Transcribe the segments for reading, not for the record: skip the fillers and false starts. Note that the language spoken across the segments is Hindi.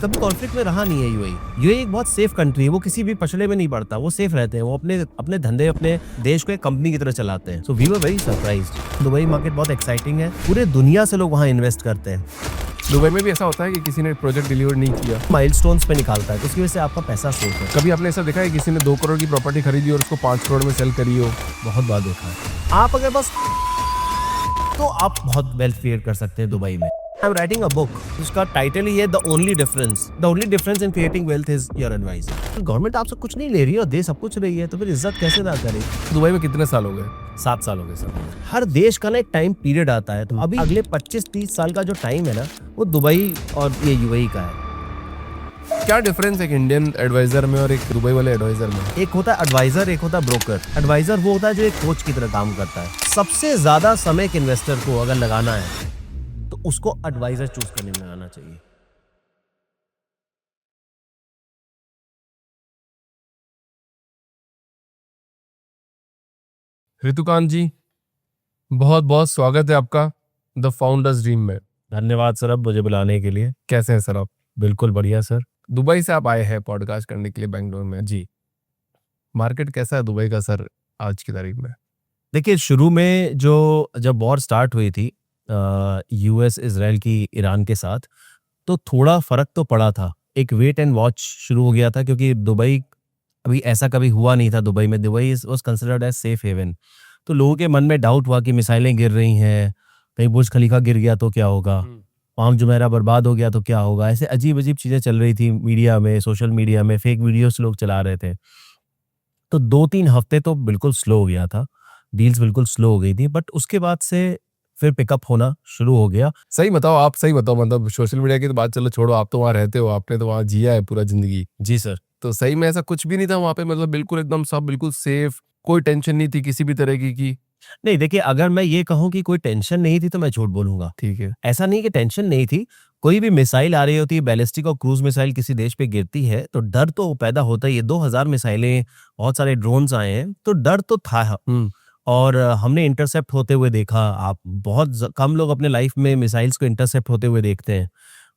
कभी कॉन्फ्लिक्ट में रहा नहीं है यूएई। यूएई एक बहुत सेफ कंट्री है, वो किसी भी पछड़े में नहीं पड़ता, वो सेफ रहते हैं, वो अपने धंधे अपने देश को एक कंपनी की तरह चलाते हैं। So we were very surprised. Dubai market बहुत एक्साइटिंग है, पूरे दुनिया से लोग वहाँ इन्वेस्ट करते हैं। दुबई में भी ऐसा होता है कि किसी ने प्रोजेक्ट डिलीवर नहीं किया, माइलस्टोन्स पे निकालता है, तो उसकी वजह से आपका पैसा सेफ है। कभी आपने ऐसा देखा है किसी ने 2 करोड़ की प्रॉपर्टी खरीदी और उसको 5 करोड़ में सेल करी हो? बहुत बार देखा है। आप अगर बस तो आप बहुत वेल्थ क्रिएट कर सकते हैं दुबई में। I am writing a book, उसका टाइटल ही है the only difference in creating wealth is your advisor. Government आपसे कुछ नहीं ले रही है और दे सब कुछ रही है, तो फिर इज्जत कैसे ना करे। दुबई में कितने साल हो गए? 7 साल हो गए सर। हर देश का ना एक टाइम पीरियड आता है, तो अभी अगले 25-30 साल का जो टाइम है ना, वो दुबई और ये यूएई का है। क्या डिफरेंस है एक इंडियन एडवाइजर में और एक दुबई वाले एडवाइजर में? एक होता है एडवाइजर, एक होता है ब्रोकर। एडवाइजर वो होता है जो एक कोच की तरह काम करता है। सबसे ज्यादा समय एक इन्वेस्टर को अगर लगाना है तो उसको एडवाइजर चूज करने में लगाना चाहिए। ऋतुकांत जी, बहुत बहुत स्वागत है आपका द फाउंडर्स ड्रीम में। धन्यवाद सर अब मुझे बुलाने के लिए। कैसे हैं सर आप? बिल्कुल बढ़िया सर। दुबई से आप आए हैं पॉडकास्ट करने के लिए बेंगलोर में। जी मार्केट कैसा है दुबई का सर आज की तारीख में? देखिए, शुरू में जब वॉर स्टार्ट हुई थी यूएस इजराइल की ईरान के साथ, तो थोड़ा फर्क तो पड़ा था। एक वेट एंड वॉच शुरू हो गया था, क्योंकि दुबई अभी ऐसा कभी हुआ नहीं था। दुबई में Dubai was considered as safe haven. तो लोगों के मन में डाउट हुआ कि मिसाइलें गिर रही हैं, कहीं बुर्ज खलीफा गिर गया तो क्या होगा, पाम जुमेरा बर्बाद हो गया तो क्या होगा। ऐसे अजीब अजीब चीज़ें चल रही थी मीडिया में, सोशल मीडिया में फेक वीडियोस लोग चला रहे थे। तो 2-3 हफ्ते तो बिल्कुल स्लो हो गया था, डील्स बिल्कुल स्लो हो गई थी। बट उसके बाद से फिर पिकअप होना शुरू हो गया। सही बताओ, आप सही बताओ, मतलब सोशल मीडिया की तो बात चलो छोड़ो, आप तो वहाँ रहते हो, आपने तो वहाँ जिया है पूरा जिंदगी। जी सर। तो सही में ऐसा कुछ भी नहीं था वहाँ पे? मतलब बिल्कुल एकदम सब बिल्कुल सेफ, कोई टेंशन नहीं थी किसी भी तरह की? नहीं देखिए, अगर मैं ये कहूँ कि कोई टेंशन नहीं थी तो मैं झूठ बोलूंगा। ठीक है। ऐसा नहीं कि टेंशन नहीं थी। कोई भी मिसाइल आ रही होती है, बैलिस्टिक और क्रूज मिसाइल किसी देश पे गिरती है, तो डर तो पैदा होता ही है। 2000 मिसाइलें, बहुत सारे ड्रोन्स आए हैं, तो डर तो था। और हमने इंटरसेप्ट होते हुए देखा। आप बहुत कम लोग अपने लाइफ में मिसाइल्स को इंटरसेप्ट होते हुए देखते हैं।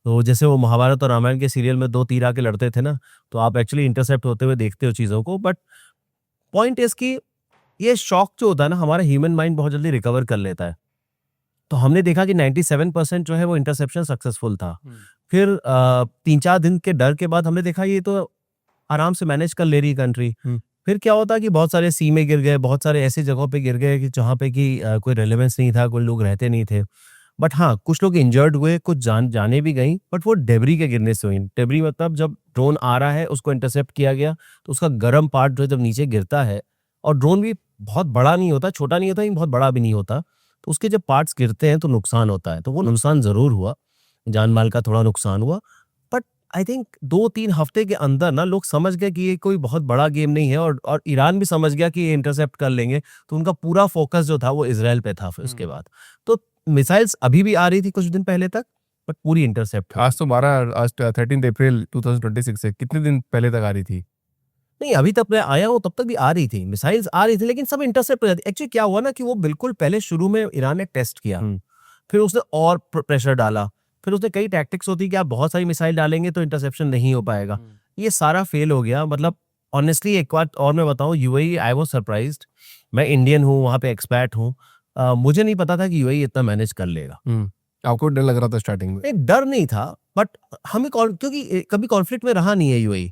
तो जैसे वो महाभारत और रामायण के सीरियल में 2 तीर आके लड़ते थे ना, तो आप एक्चुअली इंटरसेप्ट होते हुए देखते हो चीज़ों को। बट पॉइंट इज कि ये शॉक जो होता है ना, हमारा ह्यूमन माइंड बहुत जल्दी रिकवर कर लेता है। तो हमने देखा कि 97% जो है वो इंटरसेप्शन सक्सेसफुल था। फिर 3-4 दिन के डर के बाद हमने देखा ये तो आराम से मैनेज कर ले रही कंट्री। फिर क्या होता कि बहुत सारे सी में गिर गए, बहुत सारे ऐसी जगहों पे गिर गए कि जहाँ पे कि कोई रेलेवेंस नहीं था, कोई लोग रहते नहीं थे। बट हाँ, कुछ लोग इंजर्ड हुए, कुछ जाने भी गई, बट वो डेबरी के गिरने से हुई। डेबरी मतलब जब ड्रोन आ रहा है उसको इंटरसेप्ट किया गया, तो उसका गर्म पार्ट जो है जब नीचे गिरता है, और ड्रोन भी बहुत बड़ा नहीं होता, छोटा नहीं होता, लेकिन बहुत बड़ा भी नहीं होता, तो उसके जब पार्ट्स गिरते हैं तो नुकसान होता है। तो वो नुकसान जरूर हुआ, जान माल का थोड़ा नुकसान हुआ। बट आई थिंक 2-3 हफ्ते के अंदर ना लोग समझ गए कि ये कोई बहुत बड़ा गेम नहीं है, और ईरान भी समझ गया कि ये इंटरसेप्ट कर लेंगे। तो उनका पूरा फोकस जो था वो इजराइल पे था। फिर उसके बाद तो मिसाइल्स अभी भी आ रही थी कुछ दिन पहले तक, बट पूरी इंटरसेप्ट। आज 13 अप्रैल 2026 है, कितने दिन पहले तक आ रही थी? नहीं, अभी तक मैं आया हूँ तब तक भी आ रही थी, मिसाइल्स आ रही थी, लेकिन सब इंटरसेप्ट हो जाती। एक्चुअली क्या हुआ ना कि वो बिल्कुल पहले शुरू में ईरान ने टेस्ट किया, फिर उसने और प्रेशर डाला, फिर उसने कई टैक्टिक्स होती कि आप बहुत सारी मिसाइल डालेंगे तो इंटरसेप्शन नहीं हो पाएगा। ये सारा फेल हो गया। मतलब ऑनेस्टली एक बात और मैं बताऊं, यूएई आई वाज सरप्राइज्ड। मैं इंडियन हूँ, वहाँ पे एक्सपैट हूँ, मुझे नहीं पता था कि यूएई इतना मैनेज कर लेगा। आपको डर लग रहा था स्टार्टिंग में? एक डर नहीं था, बट हमें क्योंकि कभी कॉन्फ्लिक्ट में रहा नहीं है यूएई।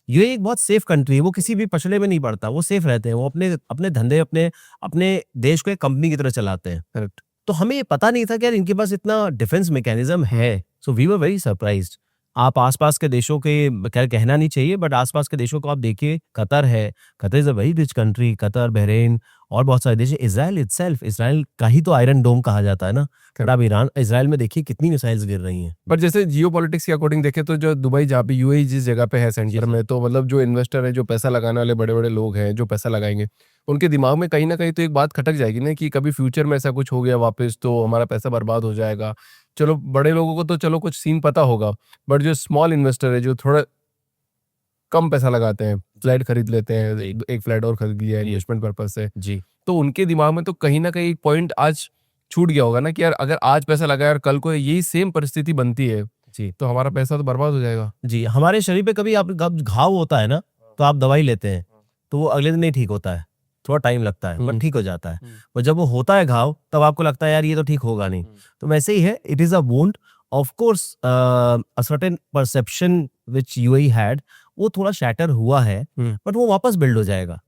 यूएई एक बहुत सेफ कंट्री है, वो किसी भी पछड़े में नहीं पड़ता, वो सेफ रहते हैं, वो अपने धंधे अपने देश को एक कंपनी की तरह चलाते हैं। करेक्ट। तो हमें ये पता नहीं था कि यार इनके पास इतना डिफेंस मैकेनिज्म है। So we were very surprised. आप आसपास के देशों के, खैर कहना नहीं चाहिए, बट आसपास के देशों को आप देखिए, कतर है, Qatar is a very rich country, Qatar, Bahrain और बहुत सारे देश। इजराइल इटसेल्फ, इजराइल का ही तो आयरन डोम कहा जाता है ना। पर आप इजराइल में देखिए कितनी मिसाइल्स गिर रही हैं। पर जैसे जियो पॉलिटिक्स के अकॉर्डिंग देखें तो जो दुबई, जहाँ पे यूएई जिस जगह पे है सेंटर में, तो मतलब जो इन्वेस्टर है, जो पैसा लगाने वाले बड़े बड़े लोग हैं जो पैसा लगाएंगे, उनके दिमाग में कहीं ना कहीं तो एक बात खटक जाएगी ना कि कभी फ्यूचर में ऐसा कुछ हो गया वापस तो हमारा पैसा बर्बाद हो जाएगा। चलो बड़े लोगों को तो चलो कुछ सीन पता होगा, बट जो स्मॉल इन्वेस्टर है, जो थोड़ा कम पैसा लगाते हैं, फ्लैट खरीद लेते हैं, एक फ्लैट और खरीद लिया इन्वेस्टमेंट पर्पज से जी, तो उनके दिमाग में तो कहीं ना कहीं एक पॉइंट आज छूट गया होगा ना कि यार अगर आज पैसा लगाया और कल को यही सेम परिस्थिति बनती है जी तो हमारा पैसा तो बर्बाद हो जाएगा। जी, हमारे शरीर पे कभी आप घाव होता है ना, तो आप दवाई लेते हैं, तो वो अगले दिन नहीं ठीक होता है, थोड़ा टाइम लगता है, बट ठीक हो जाता है। और जब वो होता है घाव, तब आपको लगता है यार ये तो ठीक होगा नहीं। तो वैसे ही है, it is a wound. Of course a certain perception which UAE had, वो थोड़ा शैटर हुआ है, बट वो वापस बिल्ड हो जाएगा।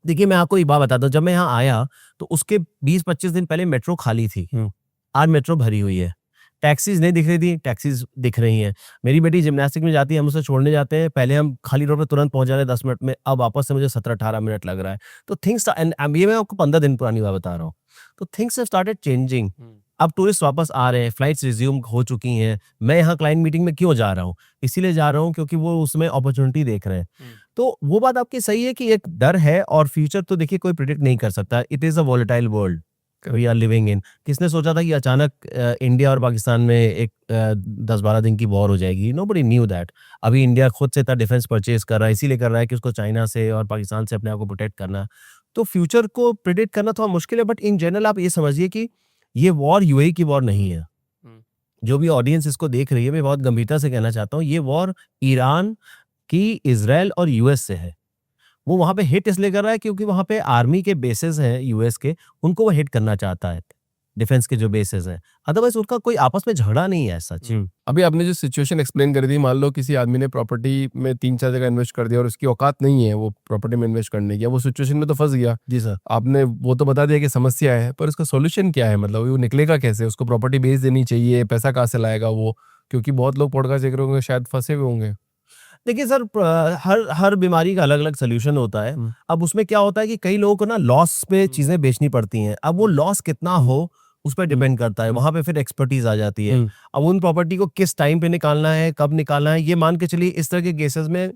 देखिए, मैं आपको एक बात बताता हूँ, जब मैं यहाँ आया, तो उसके 20-25 दिन पहले मेट्रो खाली थी। आज मेट्रो भरी हुई है। टैक्सीज़ नहीं दिख रही थी, टैक्सीज़ दिख रही हैं। मेरी बेटी जिम्नास्टिक में जाती है, हम उसे छोड़ने जाते हैं। पहले हम खाली रोड पे तुरंत पहुँच जा रहे हैं 10 मिनट में, अब वापस से मुझे 17-18 मिनट लग रहा है। तो थिंग्स एंड ये मैं आपको 15 दिन पुरानी बात बता रहा हूँ। तो थिंग्स हैव स्टार्टेड चेंजिंग। अब टूरिस्ट वापस आ रहे हैं, फ्लाइट्स रिज़्यूम हो चुकी हैं। मैं यहाँ क्लाइंट मीटिंग में क्यों जा रहा हूँ? इसीलिए जा रहा हूँ क्योंकि वो उसमें अपॉर्च्युनिटी देख रहे हैं। तो वो बात आपकी सही है कि एक डर है, और फ्यूचर तो देखिए कोई प्रेडिक्ट नहीं कर सकता। It is a volatile world we are living in. किसने सोचा था कि अचानक इंडिया और पाकिस्तान में एक 10-12 दिन की वॉर हो जाएगी? Nobody knew that. अभी इंडिया खुद से इतना डिफेंस परचेज कर रहा है, इसीलिए कर रहा है कि उसको चाइना से और पाकिस्तान से अपने आप को प्रोटेक्ट करना है। तो फ्यूचर को प्रेडिक्ट करना थोड़ा मुश्किल है, बट इन जनरल आप ये समझिए कि ये वॉर यूएई की वॉर नहीं है। जो भी ऑडियंस इसको देख रही है, मैं बहुत गंभीरता से कहना चाहता हूँ, ये वॉर ईरान की इजराइल और यूएस से है। वो वहाँ पे हिट इसलिए कर रहा है क्योंकि वहाँ पे आर्मी के बेसेस हैं यूएस के, उनको वो हिट करना चाहता है, डिफेंस के जो बेसेस हैं। अदरवाइज उनका कोई आपस में झगड़ा नहीं है सच। अभी आपने जो सिचुएशन एक्सप्लेन करी थी, मान लो किसी आदमी ने प्रॉपर्टी में 3-4 जगह इन्वेस्ट कर दिया और उसकी औकात नहीं है वो प्रॉपर्टी में इन्वेस्ट करने की, वो सिचुएशन में तो फंस गया। जी सर। आपने वो तो बता दिया कि समस्या है, पर उसका सॉल्यूशन क्या है? मतलब वो निकलेगा कैसे? उसको प्रॉपर्टी बेच देनी चाहिए, पैसा कहाँ से लाएगा वो? क्योंकि बहुत लोग पॉडकास्ट देख रहे होंगे, शायद फंसे हुए होंगे। देखिए सर, हर हर बीमारी का अलग अलग सोल्यूशन होता है। अब उसमें क्या होता है कि कई लोगों को ना लॉस पे चीजें बेचनी पड़ती हैं। अब वो लॉस कितना हो उस पर डिपेंड करता है, वहां पे फिर एक्सपर्टीज आ जाती है। अब उन प्रॉपर्टी को किस टाइम पे निकालना है, कब निकालना है, ये मान के चलिए इस तरह के केसेस में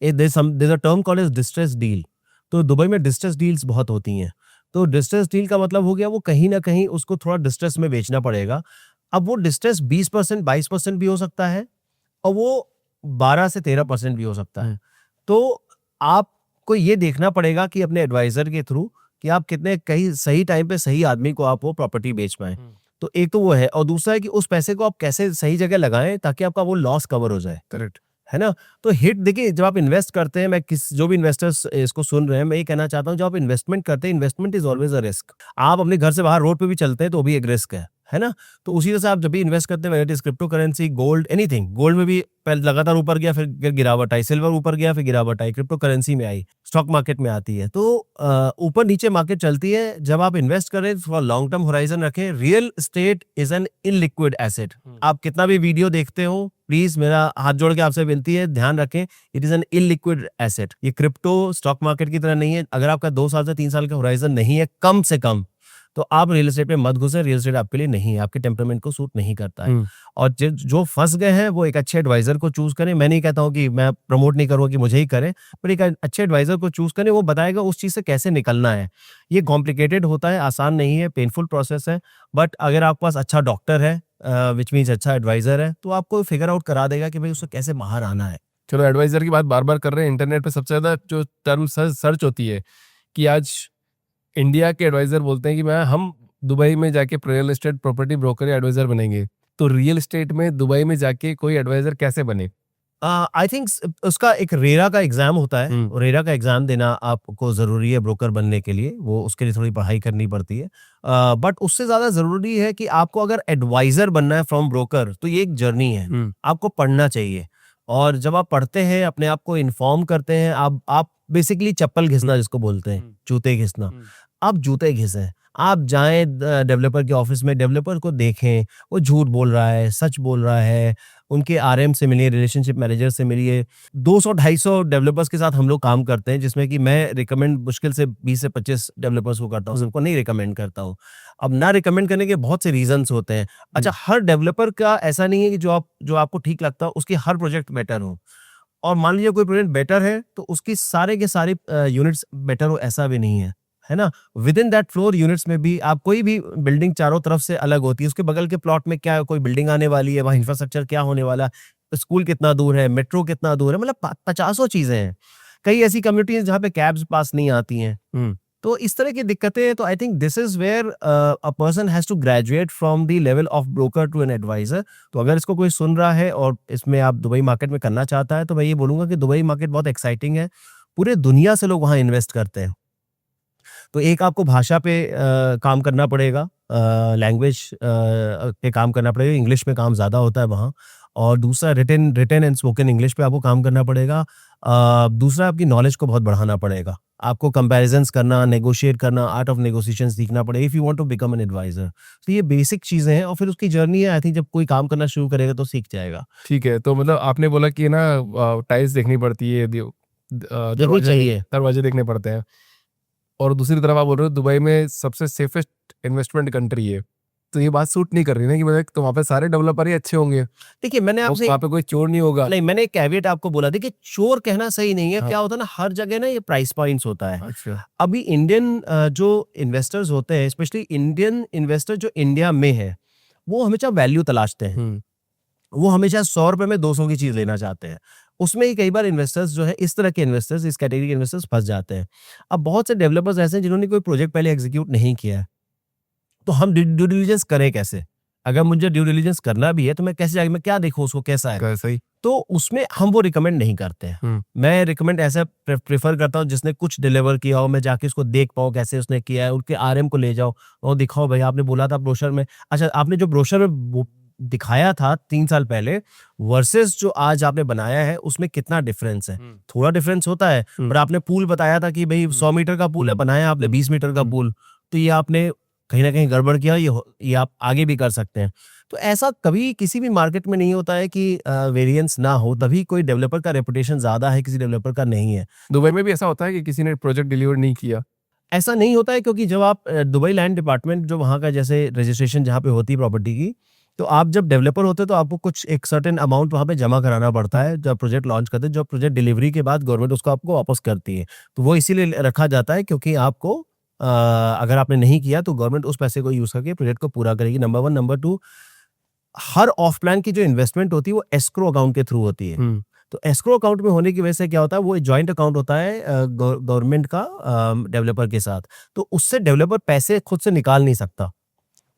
there a term called as distress deal. तो दुबई में डिस्ट्रेस डील्स बहुत होती हैं। तो डिस्ट्रेस डील का मतलब हो गया वो कहीं ना कहीं उसको थोड़ा डिस्ट्रेस में बेचना पड़ेगा। अब वो डिस्ट्रेस 20%, 22% भी हो सकता है, और वो 12 से 13% भी हो सकता है। तो आपको ये देखना पड़ेगा कि अपने एडवाइजर के थ्रू कि आप कितने कहीं सही टाइम पे सही आदमी को आप वो प्रॉपर्टी बेच पाएं। तो एक तो वो है, और दूसरा है कि उस पैसे को आप कैसे सही जगह लगाएं ताकि आपका वो लॉस कवर हो जाए। करेक्ट है ना? तो हिट देखिए, जब आप इन्वेस्ट करते हैं, मैं जो भी इन्वेस्टर्स इसको सुन रहे हैं, मैं ये कहना चाहता हूँ, जब आप इन्वेस्टमेंट करते हैं, investment is always a risk. आप अपने घर से बाहर रोड पे भी चलते हैं तो भी एक रिस्क है ना? तो उसी तरह से आप जब भी इन्वेस्ट करते हैं, it is crypto currency, gold, anything. Gold में भी पहले लगातार ऊपर गया, फिर गिरावट आई। सिल्वर ऊपर गया, फिर गिरावट आई। क्रिप्टो करेंसी में आई, स्टॉक मार्केट में आती है। तो ऊपर नीचे मार्केट चलती है। जब आप इन्वेस्ट करें थोड़ा लॉन्ग टर्म होराइजन रखें। Real estate is an illiquid asset. आप कितना भी वीडियो देखते हो, प्लीज मेरा हाथ जोड़ के आपसे विनती है, ध्यान रखें, it is an illiquid asset. ये क्रिप्टो स्टॉक मार्केट की तरह नहीं है। अगर आपका 2 साल से 3 साल का होराइजन नहीं है कम से कम, तो आप रियल एस्टेट में मत घुसे। रियल एस्टेट आपके लिए नहीं है, आपके टेम्परामेंट को सूट नहीं करता है। और जो फंस गए हैं वो एक अच्छे एडवाइजर को चूज करें। मैं नहीं कहता हूं कि मैं प्रमोट नहीं करूंगा कि मुझे ही करें, पर एक अच्छे एडवाइजर को चूज करें, वो बताएगा उस चीज से कैसे निकलना है। ये कॉम्प्लिकेटेड होता है, आसान नहीं है, पेनफुल प्रोसेस है, बट अगर आपके पास अच्छा डॉक्टर है, विच मीन्स अच्छा एडवाइजर है, तो आपको फिगर आउट करा देगा कि भाई उससे कैसे बाहर आना है। चलो, एडवाइजर की बात बार बार कर रहे हैं। इंटरनेट पे सबसे ज्यादा जो टर्म सर्च होती है कि आज इंडिया के एडवाइजर बोलते हैं कि हम दुबई में जाके रियल एस्टेट प्रॉपर्टी ब्रोकर या एडवाइजर बनेंगे। तो रियल एस्टेट में दुबई में जाके कोई एडवाइजर कैसे बने? आई थिंक उसका एक रेरा का एग्जाम होता है, और रेरा का एग्जाम देना आपको जरूरी है ब्रोकर बनने के लिए। वो उसके लिए थोड़ी पढ़ाई करनी पड़ती है, बट उससे ज्यादा जरूरी है कि आपको अगर एडवाइजर बनना है फ्रॉम ब्रोकर, तो ये एक जर्नी है, आपको पढ़ना चाहिए। और जब आप पढ़ते हैं, अपने आप को इन्फॉर्म करते हैं, आप बेसिकली चप्पल घिसना जिसको बोलते हैं, जूते घिसना, आप जूते घिसें। आप जाएं डेवलपर के ऑफिस में, डेवलपर को देखें वो झूठ बोल रहा है, सच बोल रहा है, उनके आरएम से मिलिए, रिलेशनशिप मैनेजर से मिलिए। 200-250 डेवलपर्स के साथ हम लोग काम करते हैं, जिसमें कि मैं रिकमेंड मुश्किल से 20 से 25 डेवलपर्स को करता हूँ, सबको नहीं रिकमेंड करता हूँ। अब ना रिकमेंड करने के बहुत से रीजंस होते हैं। अच्छा, हर डेवलपर का ऐसा नहीं है कि जो आपको ठीक लगता हो उसकी हर प्रोजेक्ट बेटर हो। और मान लीजिए कोई प्रोजेक्ट बेटर है तो उसकी सारे के सारे यूनिट्स बेटर हो, ऐसा भी नहीं है ना? With in that floor units में भी आप कोई भी बिल्डिंग चारों तरफ से अलग होती है, उसके बगल के प्लॉट में क्या कोई बिल्डिंग आने वाली है, वहाँ इंफ्रास्ट्रक्चर क्या होने वाला, स्कूल कितना दूर है, मेट्रो कितना दूर है, मतलब 50 चीजें हैं। कई ऐसी कम्युनिटीज जहाँ पे कैब्स पास नहीं आती हैं, तो इस तरह की दिक्कतें हैं। तो I think this is where a person has to graduate from the level of broker to an advisor. तो अगर इसको कोई सुन रहा है और इसमें आप दुबई मार्केट में करना चाहता है, तो मैं ये बोलूंगा कि दुबई मार्केट बहुत एक्साइटिंग है। पूरे दुनिया से लोग वहाँ इन्वेस्ट करते हैं। तो एक आपको भाषा पे काम करना पड़ेगा, लैंग्वेज पे काम करना पड़ेगा, इंग्लिश में काम ज़्यादा होता है वहाँ। और दूसरा रिटन एंड स्पोकन इंग्लिश पे आपको काम करना पड़ेगा। दूसरा आपकी नॉलेज को बहुत बढ़ाना पड़ेगा, आपको कंपैरिजंस करना, नेगोशिएट करना, आर्ट ऑफ नेगोशिएशन सीखना पड़ेगा if you want to become an advisor. तो ये बेसिक चीज़ें हैं और फिर उसकी जर्नी है। आई थिंक जब कोई काम करना शुरू करेगा तो सीख जाएगा। ठीक है, तो मतलब आपने बोला कि ना टाइल्स देखनी पड़ती है, देखनी चाहिए। दरवाजे देखने पड़ते हैं, और दूसरी तरफ आप बोल रहे हो दुबई में सबसे सेफेस्ट इन्वेस्टमेंट कंट्री है, तो ये बात सूट नहीं कर रही ना कि मतलब तो वहाँ पे सारे डेवलपर ही अच्छे होंगे, देखिए मैंने आपसे वहाँ पे कोई चोर नहीं होगा। नहीं, मैंने एक कैविएट आपको बोला। देखिए चोर कहना सही नहीं है। हाँ। क्या होता है ना, हर जगह ना ये प्राइस पॉइंट्स होता है। अच्छा। अभी इंडियन जो इन्वेस्टर्स होते हैं, स्पेशली इंडियन इन्वेस्टर जो इंडिया में है, वो हमेशा वैल्यू तलाशते हैं। वो हमेशा 100 रुपए में 200 की चीज लेना चाहते हैं। उसमें ही कई बार इन्वेस्टर्स जो है, इस तरह के इन्वेस्टर्स, इस कैटेगरी के इन्वेस्टर्स फंस जाते हैं। अब बहुत से डेवलपर्स ऐसे हैं जिन्होंने कोई प्रोजेक्ट पहले एग्जीक्यूट नहीं किया है। तो हम ड्यू डिलिजेंस करें कैसे? अगर मुझे ड्यू डिलिजेंस करना भी है तो मैं कैसे जाके मैं क्या देखूं उसको कैसा है? कैसा ही। तो उसमें हम वो रिकमेंड नहीं करते हैं। मैं रिकमेंड ऐसा प्रेफर करता हूँ जिसने कुछ डिलीवर किया हो, मैं जाके उसको देख पाऊँ कैसे उसने किया है, उनके आरएम को ले जाओ और दिखाओ भाई आपने बोला था ब्रोशर में, अच्छा आपने जो ब्रोशर में दिखाया था 3 साल पहले वर्सेस जो आज आपने बनाया है उसमें कितना डिफरेंस है। थोड़ा डिफरेंस होता है, पर आपने पूल बताया था कि भाई 100 मीटर का पूल है, बनाया आपने 20 मीटर का पूल, तो ये आपने कहीं ना कहीं गड़बड़ किया। ये आप आगे भी कर सकते हैं। तो ऐसा कभी किसी भी मार्केट में नहीं होता है कि वेरिएंस ना हो, तभी कोई डेवलपर का रेपुटेशन ज्यादा है, किसी डेवलपर का नहीं है। दुबई में भी ऐसा होता है कि किसी ने प्रोजेक्ट डिलीवर नहीं किया? ऐसा नहीं होता है, क्योंकि जब आप दुबई लैंड डिपार्टमेंट जो वहाँ का जैसे रजिस्ट्रेशन जहाँ पे होती है प्रॉपर्टी की, तो आप जब डेवलपर होते हैं तो आपको कुछ एक सर्टेन अमाउंट वहाँ पे जमा कराना पड़ता है जब प्रोजेक्ट लॉन्च करते हैं। जब प्रोजेक्ट डिलीवरी के बाद गवर्नमेंट उसको आपको वापस करती है, तो वो इसीलिए रखा जाता है क्योंकि आपको अगर आपने नहीं किया तो गवर्नमेंट उस पैसे को यूज करके प्रोजेक्ट को पूरा करेगी। Number 1। Number 2, her of plan की जो इन्वेस्टमेंट होती है वो एस्क्रो अकाउंट के थ्रू होती है। तो एस्क्रो अकाउंट में होने की वजह से क्या होता है, वो जॉइंट अकाउंट होता है गवर्नमेंट का डेवलपर के साथ। तो उससे डेवलपर पैसे खुद से निकाल नहीं सकता,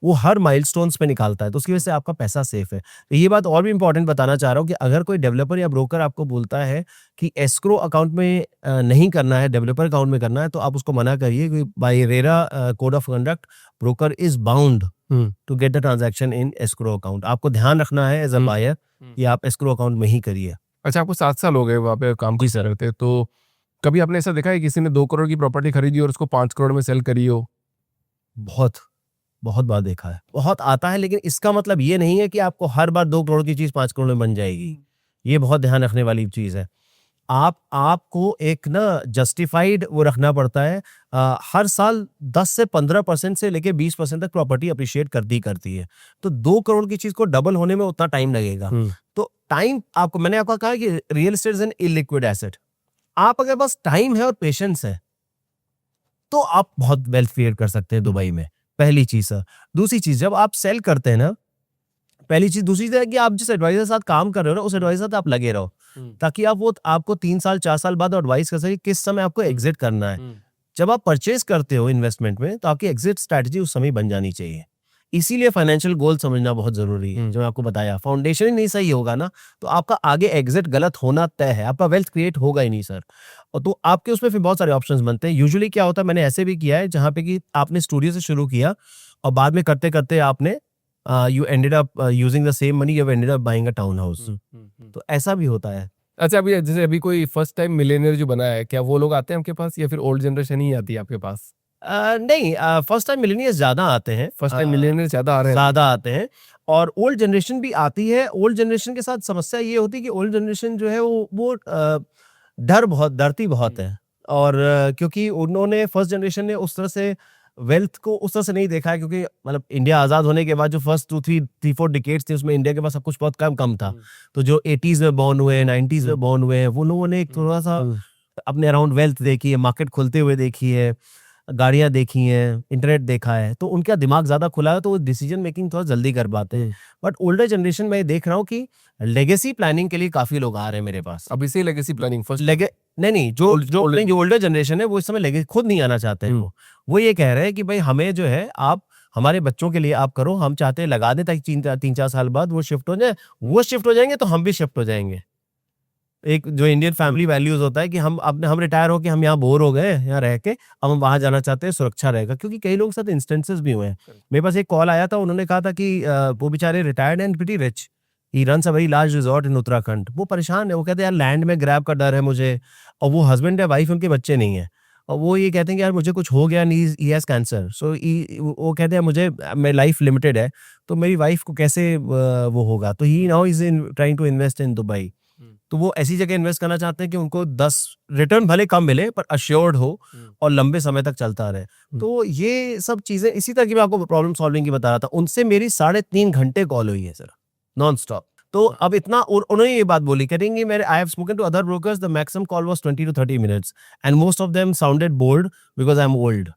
वो हर माइलस्टोन्स पे निकालता है, तो उसकी वजह से आपका पैसा सेफ है। तो ये बात और भी इंपॉर्टेंट बताना चाह रहा हूँ कि अगर कोई डेवलपर या ब्रोकर आपको बोलता है कि एस्क्रो अकाउंट में नहीं करना है, डेवलपर अकाउंट में करना है, तो आप उसको मना करिए कि by RERA code of conduct broker is bound to get the transaction in escrow account. आपको ध्यान रखना है एज अ बायर कि आप एस्क्रो अकाउंट में ही करिए। अच्छा, आपको 7 साल हो गए वहाँ पे काम जी सर। करते, तो कभी आपने ऐसा देखा है किसी ने 2 करोड़ की प्रॉपर्टी खरीदी और उसको 5 करोड़ में सेल करी हो? बहुत बार देखा है, बहुत आता है, लेकिन इसका मतलब ये नहीं है कि आपको हर बार 2 करोड़ की चीज 5 करोड़ में बन जाएगी। ये बहुत ध्यान रखने वाली चीज है। आपको एक ना जस्टिफाइड वो रखना पड़ता है। हर साल 10 से 15% से लेके 20% तक प्रॉपर्टी अप्रिशिएट करती है। तो 2 करोड़ की चीज को डबल होने में उतना टाइम लगेगा। तो टाइम आपको, मैंने आपको कहा कि real estate is an illiquid asset. आप अगर बस टाइम है और पेशेंस है तो आप बहुत वेल्थ क्रिएट कर सकते हैं दुबई में। पहली चीज सर। दूसरी चीज, जब आप सेल करते हैं ना, पहली चीज। दूसरी चीज है कि आप जिस एडवाइजर के साथ काम कर रहे हो ना, उस एडवाइजर के साथ आप लगे रहो, ताकि आपको 3 साल 4 साल बाद एडवाइस कर सके किस समय आपको एग्जिट करना है। जब आप परचेज करते हो इन्वेस्टमेंट में, तो आपकी एग्जिट स्ट्रैटेजी उस समय बन जानी चाहिए। इसीलिए फाइनेंशियल गोल समझना बहुत जरूरी है। जो मैं आपको बताया, फाउंडेशन ही नहीं सही होगा ना, तो आपका आगे एग्जिट गलत होना तय है, आपका वेल्थ क्रिएट होगा ही नहीं सर। और तो आपके उसमें फिर बहुत सारे ऑप्शंस बनते हैं। यूजुअली क्या होता है, मैंने ऐसे भी किया है जहां पे कि आपने स्टूडियो से शुरू किया और बाद में करते करते आपने you ended up using the same money, you ended up buying a town house. तो ऐसा भी होता है। अच्छा, अभी जैसे अभी कोई फर्स्ट टाइम मिलियनियर जो बना है, क्या वो लोग आते हैं आपके पास या फिर ओल्ड जनरेशन ही आती है आपके पास? नहीं, फर्स्ट टाइम मिलेनियर्स ज्यादा आते हैं। फर्स्ट टाइम मिलियनियर ज्यादा आ रहे हैं? ज्यादा आते हैं और ओल्ड जनरेशन भी आती है। ओल्ड जनरेशन के साथ समस्या ये होती है कि ओल्ड जनरेशन जो है वो डरती बहुत है। और क्योंकि उन्होंने, फर्स्ट जनरेशन ने उस तरह से वेल्थ को उस तरह से नहीं देखा है, क्योंकि मतलब इंडिया आजाद होने के बाद जो फर्स्ट 2-3-4 डिकेड्स थे उसमें इंडिया के पास सब कुछ बहुत कम था। तो जो 80s में बॉर्न हुए, 90s में बॉर्न हुए हैं, वो लोगों ने एक थोड़ा सा अपने अराउंड वेल्थ देखी है, मार्केट खुलते हुए देखी है, गाड़ियां देखी हैं, इंटरनेट देखा है, तो उनका दिमाग ज्यादा खुला है, तो वो डिसीजन मेकिंग थोड़ा जल्दी कर पाते हैं। बट ओल्डर जनरेशन में देख रहा हूँ कि लेगेसी प्लानिंग के लिए काफी लोग आ रहे हैं मेरे पास। अभी से लेगेसी प्लानिंग फर्स्ट नहीं जो ओल्डर जनरेशन है वो इस समय लेके खुद नहीं आना चाहते हैं। वो ये कह रहे हैं कि भाई हमें जो है आप हमारे बच्चों के लिए आप करो, हम चाहते हैं लगा दें ताकि 3-4 साल बाद वो शिफ्ट हो जाए, वो शिफ्ट हो जाएंगे तो हम भी शिफ्ट हो जाएंगे। एक जो इंडियन फैमिली वैल्यूज होता है कि हम रिटायर हो के हम यहाँ बोर हो गए यहाँ रह के, अब हम वहां जाना चाहते हैं, सुरक्षा रहेगा। क्योंकि कई लोगों के साथ इंस्टेंसेस भी हुए हैं। मेरे पास एक कॉल आया था, उन्होंने कहा था कि वो बेचारे retired and pretty rich, he runs a very large resort in Uttarakhand. वो परेशान है, वो कहते हैं यार लैंड में ग्रैब का डर है मुझे, और वो हस्बैंड है, वाइफ, उनके बच्चे नहीं है, और वो ये कहते हैं कि यार मुझे कुछ हो गया, नहीं ही हैज कैंसर, सो वो कहते हैं मुझे मेरी लाइफ लिमिटेड है, तो मेरी वाइफ को कैसे वो होगा, तो he now is in trying to invest in Dubai. तो वो ऐसी जगह इन्वेस्ट करना चाहते हैं कि उनको 10 रिटर्न भले कम मिले पर अश्योर्ड हो और लंबे समय तक चलता रहे। तो ये सब चीजें, इसी तरह की मैं आपको प्रॉब्लम सॉल्विंग की बता रहा था। उनसे मेरी 3.5 घंटे कॉल हुई है सर, नॉन स्टॉप। तो अब इतना उन्होंने ये बात बोली, करेंगे मेरे I have spoken to other brokers, the maximum call was 20 to 30 minutes and most of them sounded bold because I am old.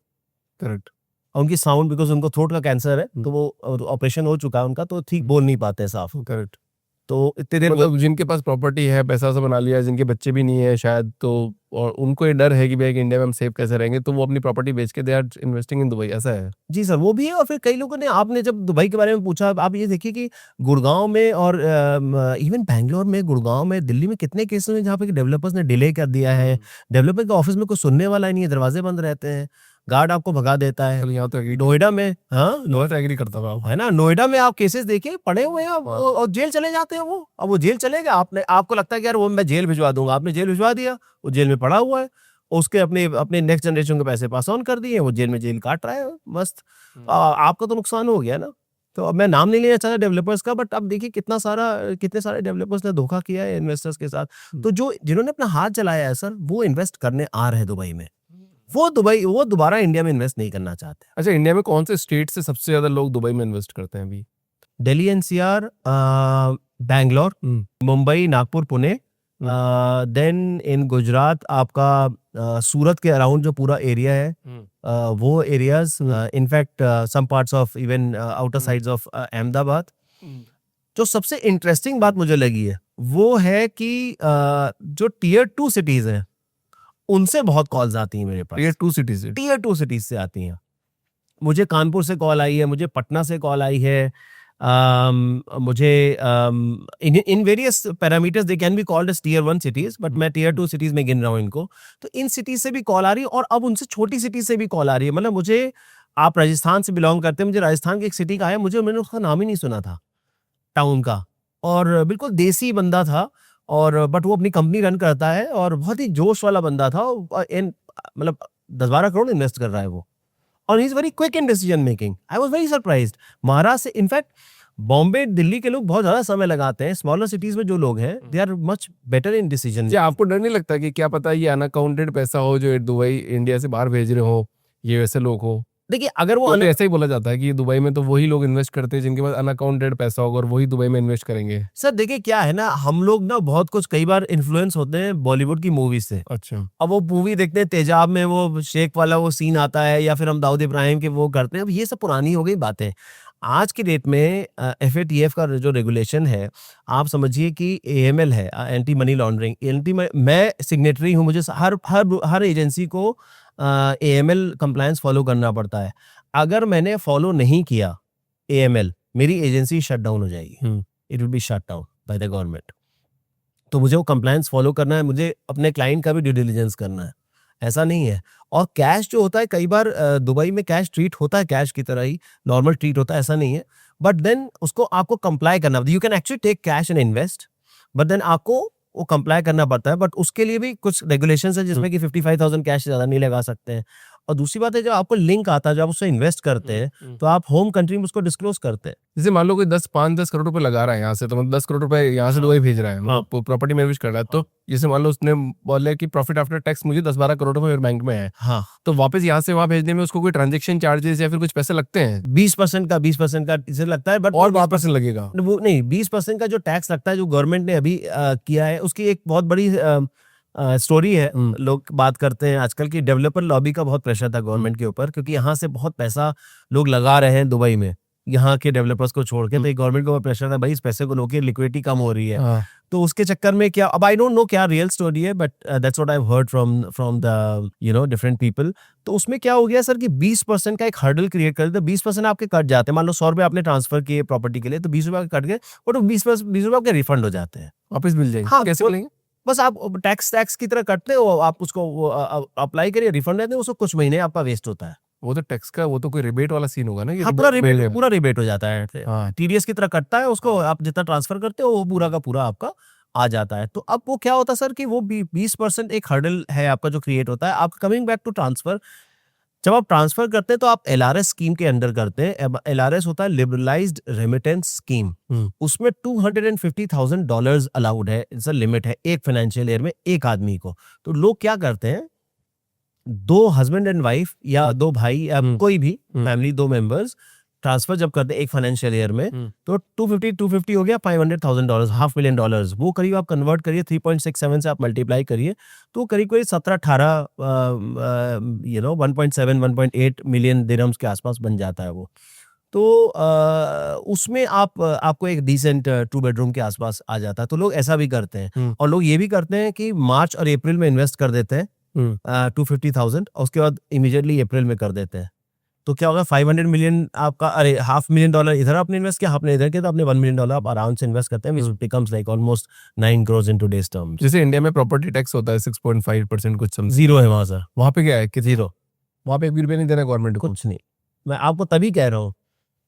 Correct. उनकी साउंड, बिकॉज उनको थ्रोट का कैंसर है, तो वो ऑपरेशन हो चुका है उनका, तो ठीक बोल नहीं पाते साफ। करेक्ट। तो इतने देर मतलब जिनके पास प्रॉपर्टी है, पैसा सा बना लिया, जिनके बच्चे भी नहीं है शायद, तो और उनको ये डर है कि भाई इंडिया में हम सेफ कैसे रहेंगे, तो वो अपनी प्रॉपर्टी बेच के they are investing in Dubai, ऐसा है। जी सर, वो भी है। और फिर कई लोगों ने, आपने जब दुबई के बारे में पूछा, आप ये देखिए कि गुड़गांव में और इवन बैंगलोर में, गुड़गांव में, दिल्ली में कितने केसेस हैं जहाँ पे डेवलपर्स ने डिले कर दिया है। डेवलपर के ऑफिस में कोई सुनने वाला ही नहीं है, दरवाजे बंद रहते हैं, गार्ड आपको भगा देता है। यहाँ तो नोएडा में, हाँ नोएडा एग्री करता था है ना, नोएडा में आप केसेस देखिए पड़े हुए हैं और जेल चले जाते हैं वो। अब वो जेल चलेगा, आपको लगता है कि यार वो मैं जेल भिजवा दूंगा, आपने जेल भिजवा दिया, वो जेल में पड़ा हुआ है, उसके अपने नेक्स्ट जनरेशन के पैसे पास ऑन कर दिए, वो जेल काट रहा है मस्त। आपका तो नुकसान हो गया ना। तो अब मैं नाम नहीं लेना चाहता डेवलपर्स का, बट अब देखिए कितने सारे डेवलपर्स ने धोखा किया है इन्वेस्टर्स के साथ। तो जिन्होंने अपना हाथ चलाया है सर, वो इन्वेस्ट करने आ रहे हैं दुबई में, वो दोबारा इंडिया में इन्वेस्ट नहीं करना चाहते। अच्छा, इंडिया में कौन से स्टेट से सबसे ज्यादा लोग दुबई में इन्वेस्ट करते हैं अभी? Delhi NCR, Bangalore, Mumbai, Nagpur, Pune, then in Gujarat आपका सूरत के अराउंड जो पूरा एरिया है, वो areas, in fact some parts of even outer sides of Ahmedabad. जो सबसे इंटरेस्टिंग बात मुझे लगी है वो है कि जो टियर 2 सिटीज हैं उनसे बहुत कॉल्स आती हैं मेरे पास। टियर 2 सिटीज से आती हैं। मुझे कानपुर से कॉल आई है, मुझे पटना से कॉल आई है, मुझे in various parameters they can be called as tier 1 cities, but मैं टियर 2 सिटीज में गिन रहा हूँ इनको। तो इन सिटीज से भी कॉल आ रही है, और अब उनसे छोटी सिटीज से भी कॉल आ रही है। मतलब मुझे, आप राजस्थान से बिलोंग करते हैं, मुझे राजस्थान की एक सिटी का आया, मैंने उसका नाम ही नहीं सुना था टाउन का, और बिल्कुल देसी बंदा था, और बट वो अपनी कंपनी रन करता है और बहुत ही जोश वाला बंदा था, मतलब 10-12 करोड़ इन्वेस्ट कर रहा है वो, और he is very quick in decision making. I was very surprised. Maharashtra से, इनफैक्ट बॉम्बे, दिल्ली के लोग बहुत ज्यादा समय लगाते हैं, स्मॉलर सिटीज में जो लोग हैं they are much better in decision. आपको डर नहीं लगता कि क्या पता ये अनअकाउंटेड पैसा हो जो दुबई इंडिया से बाहर भेज रहे हो, ये वैसे लोग हो? देखिए, अगर वो तो ऐसा ही बोला जाता है कि दुबई में तो वही लोग इन्वेस्ट करते हैं जिनके पास अनअकाउंटेड पैसा होगा, और वही दुबई में इन्वेस्ट करेंगे। सर देखिए क्या है ना, हम लोग ना बहुत कुछ कई बार इन्फ्लुएंस होते हैं बॉलीवुड की मूवी से। अच्छा। अब वो मूवी देखते हैं, तेजाब में वो शेख वाला वो सीन आता है, या फिर हम दाऊद इब्राहिम के वो करते हैं। अब ये सब पुरानी हो गई बातें। आज की डेट में FATF का जो रेगुलेशन है, आप समझिए कि AML है, एंटी मनी लॉन्ड्रिंग। मैं सिग्नेटरी हूँ, मुझे हर एजेंसी को AML कंप्लायंस फॉलो करना पड़ता है। अगर मैंने फॉलो नहीं किया AML, मेरी एजेंसी शट डाउन हो जाएगी, it will be shut down by the government. तो मुझे वो कंप्लायंस फॉलो करना है, मुझे अपने क्लाइंट का भी ड्यू डिलिजेंस करना है, ऐसा नहीं है। और कैश जो होता है, कई बार दुबई में कैश ट्रीट होता है कैश की तरह ही, नॉर्मल ट्रीट होता है, ऐसा नहीं है, बट देन उसको आपको कंप्लाई करना, you can actually take cash and invest, but then आपको वो कंप्लाई करना पड़ता है। बट उसके लिए भी कुछ रेगुलेशंस है जिसमें कि 55,000 कैश से ज्यादा नहीं लगा सकते हैं। और दूसरी बात है, जब आपको लिंक आता है, जब आप उससे इन्वेस्ट करते हैं, तो आप होम कंट्री में उसको डिस्क्लोज करते हैं। जैसे मान लो कोई 5-10 करोड़ रुपए लगा रहा है यहाँ से, तो मतलब 10 करोड़ रुपए यहाँ से दुबई भेज रहा है, प्रॉपर्टी में इन्वेस्ट कर रहा है, तो जैसे मान लो उसने बोला कि प्रॉफिट आफ्टर टैक्स मुझे 10-12 करोड़ रुपए मेरे बैंक में है, हाँ, तो वापस यहाँ से वहाँ भेजने में उसको कोई ट्रांजेक्शन चार्जेस या फिर कुछ पैसे लगते हैं? 20% का इसे लगता है, बट और 12% लगेगा? वो नहीं, 20% का जो टैक्स लगता है, जो गवर्नमेंट ने अभी किया है, उसकी एक बहुत बड़ी स्टोरी है। लोग बात करते हैं आजकल की, डेवलपर लॉबी का बहुत प्रेशर था गवर्नमेंट के ऊपर, क्योंकि यहाँ से बहुत पैसा लोग लगा रहे हैं दुबई में, यहाँ के डेवलपर्स को छोड़ के, तो गवर्नमेंट को प्रेशर था भाई इस पैसे को लो के लिक्विडिटी कम हो रही है। हाँ। तो उसके चक्कर में क्या, अब आई डोंट नो क्या रियल स्टोरी है, but that's what I have heard from the different people. तो उसमें क्या हो गया सर कि 20% का एक हर्डल क्रिएट कर देते, 20% आपके कट जाते हैं। मान लो 100 रुपए आपने ट्रांसफर किए प्रॉपर्टी के लिए, तो 20 रुपए कट गए, और 20 रुपए आपके रिफंड हो जाते हैं, वापस मिल जाएंगे। हाँ, कैसे मिलेंगे? बस आप टैक्स की तरह कटते हो, आप उसको अप्लाई करिए, रिफंड देते हैं, उसको कुछ महीने आपका वेस्ट होता है। वो तो टैक्स का, वो तो कोई रिबेट वाला सीन होगा ना? हाँ, पूरा रिबेट हो जाता है, हाँ। टीडीएस की तरह कटता है, उसको आप जितना ट्रांसफर करते हो वो पूरा का पूरा आपका आ जाता है। तो अब वो क्या होता है सर कि वो 20% एक हर्डल है आपका जो क्रिएट होता है। आप कमिंग बैक टू ट्रांसफर, जब आप ट्रांसफर करते हैं तो आप एलआरएस स्कीम के अंडर करते हैं। एलआरएस होता है लिबरलाइज्ड रेमिटेंस स्कीम। उसमें $250,000 अलाउड है, इट्स अ लिमिट है एक फाइनेंशियल ईयर में एक आदमी को। तो लोग क्या करते हैं, 2 हस्बैंड एंड वाइफ या 2 भाई या कोई भी फैमिली, 2 मेंबर्स ट्रांसफर जब करते हैं एक फाइनेंशियल ईयर में, तो 250 हो गया $500,000, $500,000। वो करीब आप कन्वर्ट करिए 3.67 से आप मल्टीप्लाई करिए, तो करीब 17-18 1.7 1.8 मिलियन दिरहम्स के आसपास बन जाता है वो। तो उसमें आपको एक डिसेंट 2 बेडरूम के आसपास आ जाता है। तो लोग ऐसा भी करते हैं, और लोग ये भी करते हैं कि मार्च और अप्रैल में इन्वेस्ट कर देते हैं 250,000, और उसके बाद इमीडिएटली अप्रैल में कर देते हैं। तो क्या होगा, 500 मिलियन आपका, अरे $500,000 इधर आपने इन्वेस्ट किया, आपने इधर किया, तो आपने $1 मिलियन आप आराम से इन्वेस्ट करते हैं, which becomes like almost 9 crores in today's terms। जैसे इंडिया में प्रॉपर्टी टैक्स होता है 6.5% कुछ समझ, जीरो है वहां सर। वहाँ पे क्या है कि जीरो, वहाँ पे 1 भी रुपया नहीं देना गवर्नमेंट को? कुछ नहीं। मैं आपको तभी कह रहा हूँ,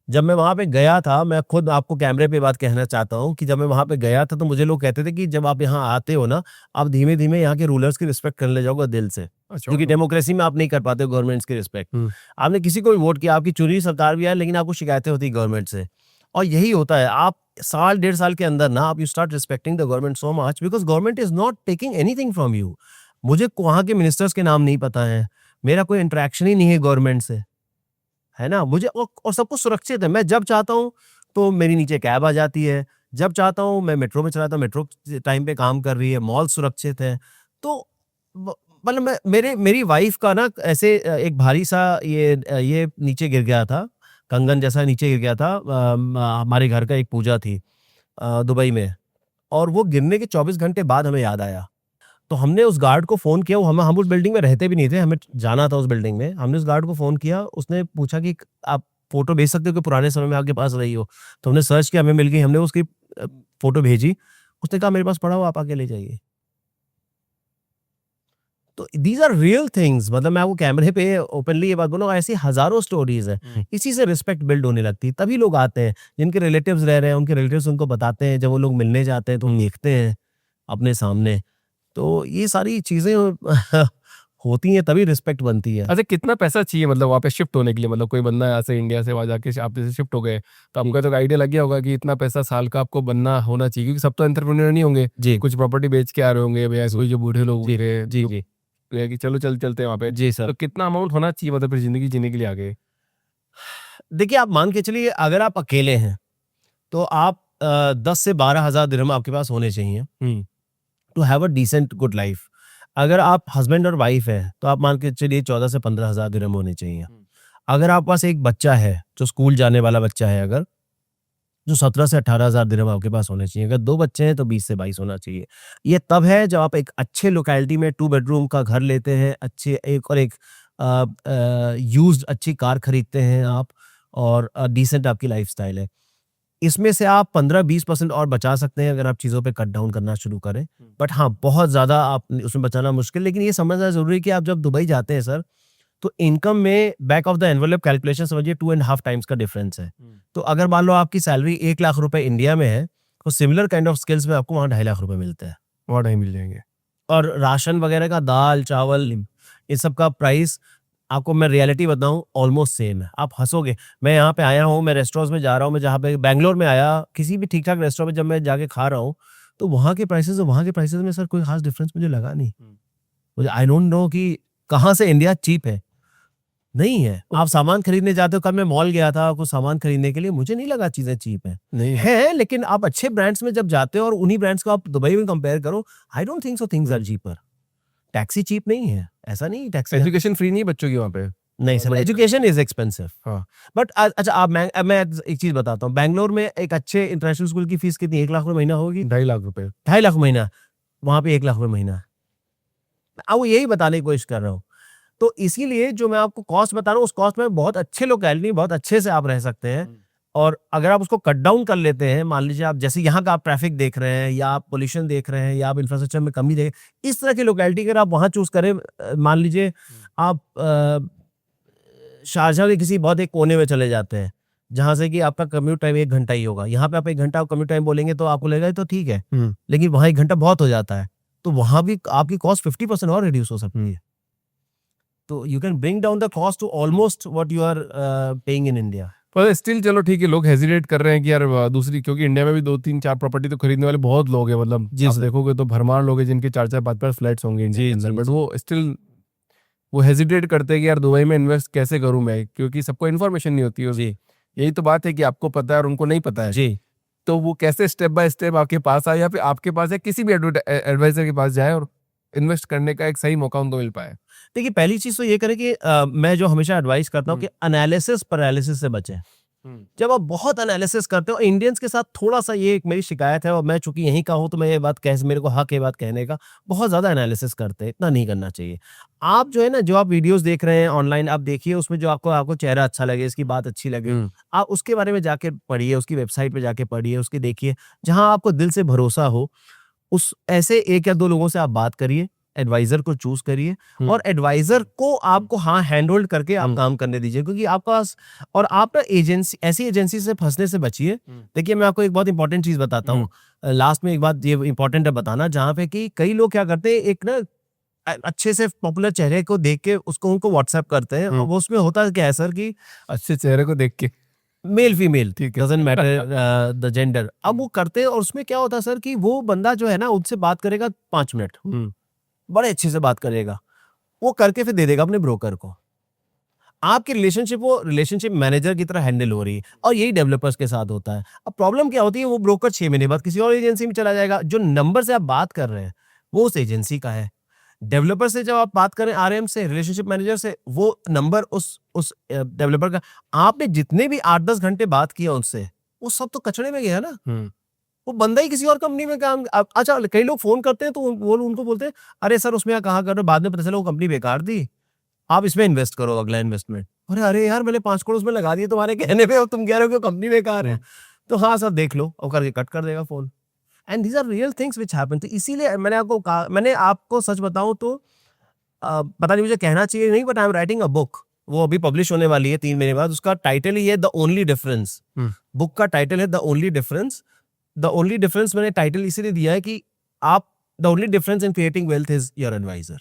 जब मैं वहां पे गया था, मैं खुद आपको कैमरे पे बात कहना चाहता हूँ कि जब मैं वहां पे गया था तो मुझे लोग कहते थे कि जब आप यहाँ आते हो ना, आप धीमे धीमे यहाँ के रूलर्स की रिस्पेक्ट करने लग जाओगे दिल से, क्योंकि डेमोक्रेसी में आप नहीं कर पाते गवर्नमेंट्स की रिस्पेक्ट। आपने किसी को भी वोट किया, आपकी चुनी सरकार भी आए, लेकिन आपको शिकायतें होती गवर्नमेंट से। और यही होता है, आप साल 1.5 साल के अंदर ना आप you start respecting the government so much, because government is not taking anything from you. मुझे वहां के मिनिस्टर्स के नाम नहीं पता है, मेरा कोई इंटरेक्शन ही नहीं है गवर्नमेंट से, है ना। मुझे और सब कुछ सुरक्षित है। मैं जब चाहता हूँ तो मेरी नीचे कैब आ जाती है, जब चाहता हूँ मैं मेट्रो में चलाता हूँ, मेट्रो टाइम पे काम कर रही है, मॉल सुरक्षित है। तो मतलब मेरी वाइफ का ना ऐसे एक भारी सा ये नीचे गिर गया था, कंगन जैसा नीचे गिर गया था। हमारे घर का एक पूजा थी दुबई में, और वो गिरने के 24 घंटे बाद हमें याद आया। तो हमने उस गार्ड को फोन किया, हम उस बिल्डिंग में रहते भी नहीं थे, हमें जाना था उस बिल्डिंग में। हमने उस गार्ड को फोन किया, उसने पूछा कि आप फोटो भेज सकते हो कि पुराने समय में आपके पास रही हो। तो हमने सर्च किया, हमें मिल गई, हमने उसकी फोटो भेजी, उसने कहा मेरे पास पड़ा हो, आप आके ले जाइए। तो दीज आर रियल थिंग्स, मतलब मैं आपको कैमरे पे ओपनली ये बात बोलूँ, ऐसी हजारों स्टोरीज है। इसी से रिस्पेक्ट बिल्ड होने लगती है, तभी लोग आते हैं। जिनके रिलेटिव्स रह रहे हैं, उनके रिलेटिव्स उनको बताते हैं, जब वो लोग मिलने जाते हैं तो देखते हैं अपने सामने। तो ये सारी चीजें होती हैं, तभी रिस्पेक्ट बनती है। अच्छा, कितना पैसा चाहिए मतलब वहाँ पे शिफ्ट होने के लिए? मतलब कोई बंदा यहाँ से इंडिया से वहाँ जाके आप जैसे शिफ्ट हो गए, तो आपका तो आइडिया लग गया होगा कि इतना पैसा साल का आपको बनना होना चाहिए, क्योंकि सब तो एंटरप्रेन्योर नहीं होंगे जी, कुछ प्रॉपर्टी बेच के आ रहे होंगे भैया, कोई जो बूढ़े लोग जी, होंगे, जी, जी, कि चलो चलते हैं वहाँ पे। जी सर। तो कितना अमाउंट होना चाहिए मतलब फिर जिंदगी जीने के लिए आगे? देखिए, आप मान के चलिए, अगर आप अकेले हैं तो आप 10 से 12 हजार दिरहम आपके पास होने चाहिए to have a decent good life. अगर आप हस्बैंड और वाइफ है तो आप मान के चलिए 14 से 15 हजार दिरहम होने चाहिए। अगर आप पास एक बच्चा है जो स्कूल जाने वाला बच्चा है, अगर जो 17 से 18 हजार दिरहम आपके पास होने चाहिए। अगर 2 बच्चे हैं तो 20 से 22 होना चाहिए। ये तब है जब आप एक अच्छे लोकेलिटी में 2 बेडरूम का घर लेते हैं, अच्छे एक यूज्ड अच्छी कार खरीदते हैं आप, और डिसेंट आपकी लाइफस्टाइल है। इसमें से आप 15-20% और बचा सकते हैं अगर आप चीज़ों पे कट डाउन करना शुरू करें। बट हाँ, बहुत ज़्यादा आप उसमें बचाना मुश्किल। लेकिन ये समझना ज़रूरी है कि आप जब दुबई जाते हैं सर, तो इनकम में back of the envelope calculation समझिए 2.5 टाइम्स का डिफरेंस है। तो अगर मान लो आपकी सैलरी 1 लाख रुपए इंडिया में है, तो सिमिलर काइंड ऑफ स्किल्स में आपको वहाँ 2.5 लाख रुपए मिलते हैं। वहाँ नहीं मिल जाएंगे। और राशन वगैरह का, दाल चावल, इन सब का प्राइस आपको मैं रियलिटी बताऊं, ऑलमोस्ट सेम है। आप हंसोगे, मैं यहाँ पे आया हूँ, मैं रेस्टोरेंट्स में जा रहा हूँ, मैं जहाँ पे बैंगलोर में आया, किसी भी ठीक ठाक रेस्टोरेंट में जब मैं जाके खा रहा हूँ, तो वहाँ के प्राइसेस और वहाँ के प्राइसेस में सर कोई खास डिफरेंस मुझे लगा नहीं। मुझे आई डोंट नो कि कहाँ से इंडिया चीप है, नहीं है। आप सामान खरीदने जाते हो, कल मैं मॉल गया था कुछ सामान खरीदने के लिए, मुझे नहीं लगा चीजें चीप है, नहीं है। लेकिन आप अच्छे ब्रांड्स में जब जाते हो और उन्हीं ब्रांड्स को आप दुबई में कंपेयर करो, I don't think so things are cheaper. Taxi cheap नहीं है, ऐसा नहीं। टैक्सी एजुकेशन फ्री नहीं बच्चों की वहाँ पे? नहीं सर, एजुकेशन इज एक्सपेंसिव। हाँ। बट अच्छा, आप मैं एक चीज बताता हूँ, बैंगलोर में एक अच्छे इंटरनेशनल स्कूल की फीस कितनी, 1 लाख रुपए महीना होगी? 2.5 लाख रुपए। 2.5 लाख महीना, वहां पे 1 लाख रुपए महीना। अब वो यही बताने की कोशिश कर रहा हूँ। तो इसीलिए जो मैं आपको कॉस्ट बता रहा हूँ, उस कॉस्ट में बहुत अच्छे लोकेलिटी, बहुत अच्छे से आप रह सकते हैं। और अगर आप उसको कट डाउन कर लेते हैं, मान लीजिए आप जैसे यहाँ का आप ट्रैफिक देख रहे हैं, या आप पोल्यूशन देख रहे हैं, या आप इंफ्रास्ट्रक्चर में कमी देख, इस तरह की लोकेलिटी अगर आप वहाँ चूज करें, मान लीजिए आप शारजाह के किसी बहुत एक कोने में चले जाते हैं, जहाँ से कि आपका कम्यूट टाइम 1 घंटा ही होगा। यहाँ पे आप 1 घंटा कम्यूट टाइम बोलेंगे तो आपको लगेगा ये तो ठीक है, लेकिन वहाँ 1 घंटा बहुत हो जाता है, तो वहाँ भी आपकी कॉस्ट 50% और रिड्यूस हो सकती है। तो you can bring down the cost to almost what you are paying in India. पर स्टिल चलो ठीक है, लोग हेजिटेट कर रहे हैं कि यार दूसरी, क्योंकि इंडिया में भी 2-3-4 प्रॉपर्टी तो खरीदने वाले बहुत लोग हैं, मतलब जी आप सर। देखोगे तो भरमार लोग हैं जिनके 4-4 5-5 फ्लैट्स होंगे इंडिया जी, के अंदर, जी, बट जी। वो स्टिल वो हेजिटेट करते हैं कि यार दुबई में इन्वेस्ट कैसे करूं मैं, क्योंकि सबको इन्फॉर्मेशन नहीं होती है। जी, यही तो बात है कि आपको पता है और उनको नहीं पता है, जी। तो वो कैसे स्टेप बाय स्टेप आपके पास आए, या फिर आपके पास है किसी भी एडवाइजर के पास जाए और इन्वेस्ट करने का एक सही मौका उनको मिल पाए। देखिए, पहली चीज तो ये करें कि मैं जो हमेशा एडवाइस करता हूँ कि एनालिसिस पैरालिसिस से बचें। जब आप बहुत एनालिसिस करते हो, इंडियंस के साथ थोड़ा सा ये एक मेरी शिकायत है, और मैं चूंकि यहीं का हूं तो मैं ये बात कह, मेरे को हक है ये बात कहने का, बहुत ज्यादा एनालिसिस करते हैं, इतना नहीं करना चाहिए। आप जो है ना, जो आप वीडियोस देख रहे हैं ऑनलाइन, आप देखिए, उसमें जो आपको चेहरा अच्छा लगे, इसकी बात अच्छी लगे, आप उसके बारे में जाके पढ़िए, उसकी वेबसाइट पे जाके पढ़िए, उसकी देखिए, जहां आपको दिल से भरोसा हो, उस ऐसे 1 या 2 लोगों से आप बात करिए, एडवाइजर को चूज करिए, और एडवाइजर को आपको हैंड होल्ड करके आप काम करने दीजिए, क्योंकि आपका और आप ना ऐसी एजेंसी से फंसने से बचिए। देखिए, मैं आपको एक बहुत इंपॉर्टेंट चीज बताता हूँ, लास्ट में एक बात ये इंपॉर्टेंट है बताना, जहाँ पे कि कई लोग क्या करते हैं, एक ना अच्छे से पॉपुलर चेहरे को देख के उनको व्हाट्सएप करते हैं, और वो उसमें होता है क्या है सर कि अच्छे चेहरे को देख के मेल फीमेल ठीक है। डजंट मैटर द जेंडर, अब वो करते हैं, और उसमें क्या होता है सर कि वो बंदा जो है ना, उनसे बात करेगा 5 मिनट, बड़े अच्छे से बात करेगा, वो करके फिर दे देगा अपने ब्रोकर को। आपकी रिलेशनशिप वो रिलेशनशिप मैनेजर की तरह हैंडल हो रही है, और यही डेवलपर्स के साथ होता है। अब प्रॉब्लम क्या होती है, वो ब्रोकर 6 महीने बाद किसी और एजेंसी में चला जाएगा, जो नंबर से आप बात कर रहे हैं वो उस एजेंसी का है। डेवलपर से जब आप बात करें, आरएम से, रिलेशनशिप मैनेजर से, वो नंबर उस डेवलपर का, आपने जितने भी 8-10 घंटे बात किया उनसे, वो सब तो कचड़े में गया ना। वो बंदा ही किसी और कंपनी में काम, अच्छा, कई लोग फोन करते हैं तो वो उनको बोलते हैं, अरे सर उसमें आप कहाँ कर रहे हो, बाद में पता चला वो कंपनी बेकार दी, आप इसमें इन्वेस्ट करो, अगला इन्वेस्टमेंट। अरे अरे यार, मैंने 5 करोड़ उसमें लगा दिए तुम्हारे कहने पे, और तुम कह रहे हो कि कंपनी बेकार है। तो हाँ सर देख लो, और करके कट कर देगा phone. And these are real things which happen. तो इसीलिए मैंने आपको सच बताऊं तो पता नहीं मुझे कहना चाहिए नहीं, but I am writing a book, वो अभी पब्लिश होने वाली है 3 महीने बाद। उसका टाइटल ही है द ओनली डिफरेंस। बुक का टाइटल है the only difference. The only difference मैंने टाइटल इसीलिए दिया है कि आप, the only difference in creating wealth is your advisor.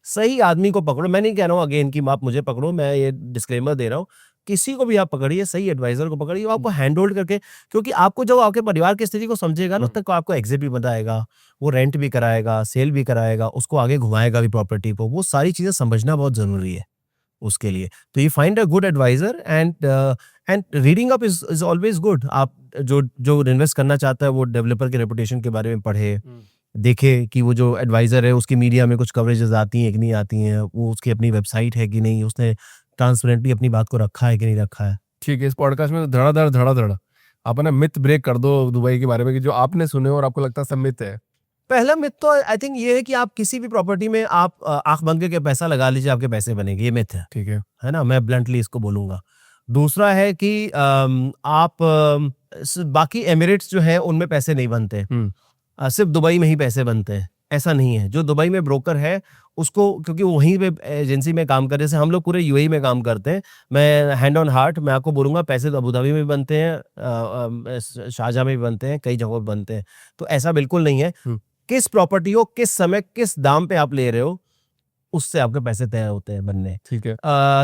सही आदमी को पकड़ो, मैं नहीं कह रहा हूँ अगेन कि आप मुझे पकड़ो, मैं ये डिस्क्लेमर दे रहा हूँ, किसी को भी आप पकड़िए, सही एडवाइजर को पकड़िए, वो आपको हैंड होल्ड करके, क्योंकि आपको जब आपके परिवार की स्थिति को समझेगा ना, तक आपको एग्जिट भी बताएगा, वो रेंट भी कराएगा, सेल भी कराएगा, उसको आगे घुमाएगा भी प्रॉपर्टी को, वो सारी चीजें समझना बहुत जरूरी है उसके लिए। तो you find a good advisor, and reading up is always good. आप जो इन्वेस्ट करना चाहता है, वो डेवलपर के रेपुटेशन के बारे में पढ़े, देखे कि वो जो एडवाइजर है उसकी मीडिया में कुछ कवरेजेस आती हैं कि नहीं आती हैं, वो उसकी अपनी वेबसाइट है कि नहीं, उसने ट्रांसपेरेंटली अपनी बात को रखा है कि नहीं रखा है। ठीक है, इस पॉडकास्ट में धड़ाधड़ आप ना मिथ ब्रेक कर दो दुबई के बारे में, कि जो आपने सुने और आपको लगता है सब मिथ है। पहला मिथ तो आई थिंक ये है कि आप किसी भी प्रॉपर्टी में आप आंख बंद करके पैसा लगा लीजिए, आपके पैसे बनेंगे, ये मिथ है। ठीक है ना, मैं ब्लंटली इसको बोलूंगा। दूसरा है कि आप बाकी एमिरेट्स जो है उनमें पैसे नहीं बनते, सिर्फ दुबई में ही पैसे बनते हैं, ऐसा नहीं है। जो दुबई में ब्रोकर है उसको, क्योंकि वो वहीं पे एजेंसी में काम कर, जैसे हम लोग पूरे यूएई में काम करते हैं, मैं हैंड ऑन हार्ट मैं आपको बोलूंगा, पैसे तो अबू धाबी में भी बनते हैं, शारजाह में भी बनते हैं, कई जगहों पे बनते हैं। तो ऐसा बिल्कुल नहीं है। किस प्रॉपर्टी हो, किस समय, किस दाम पे आप ले रहे हो, उससे आपके पैसे तय होते हैं बनने। ठीक है।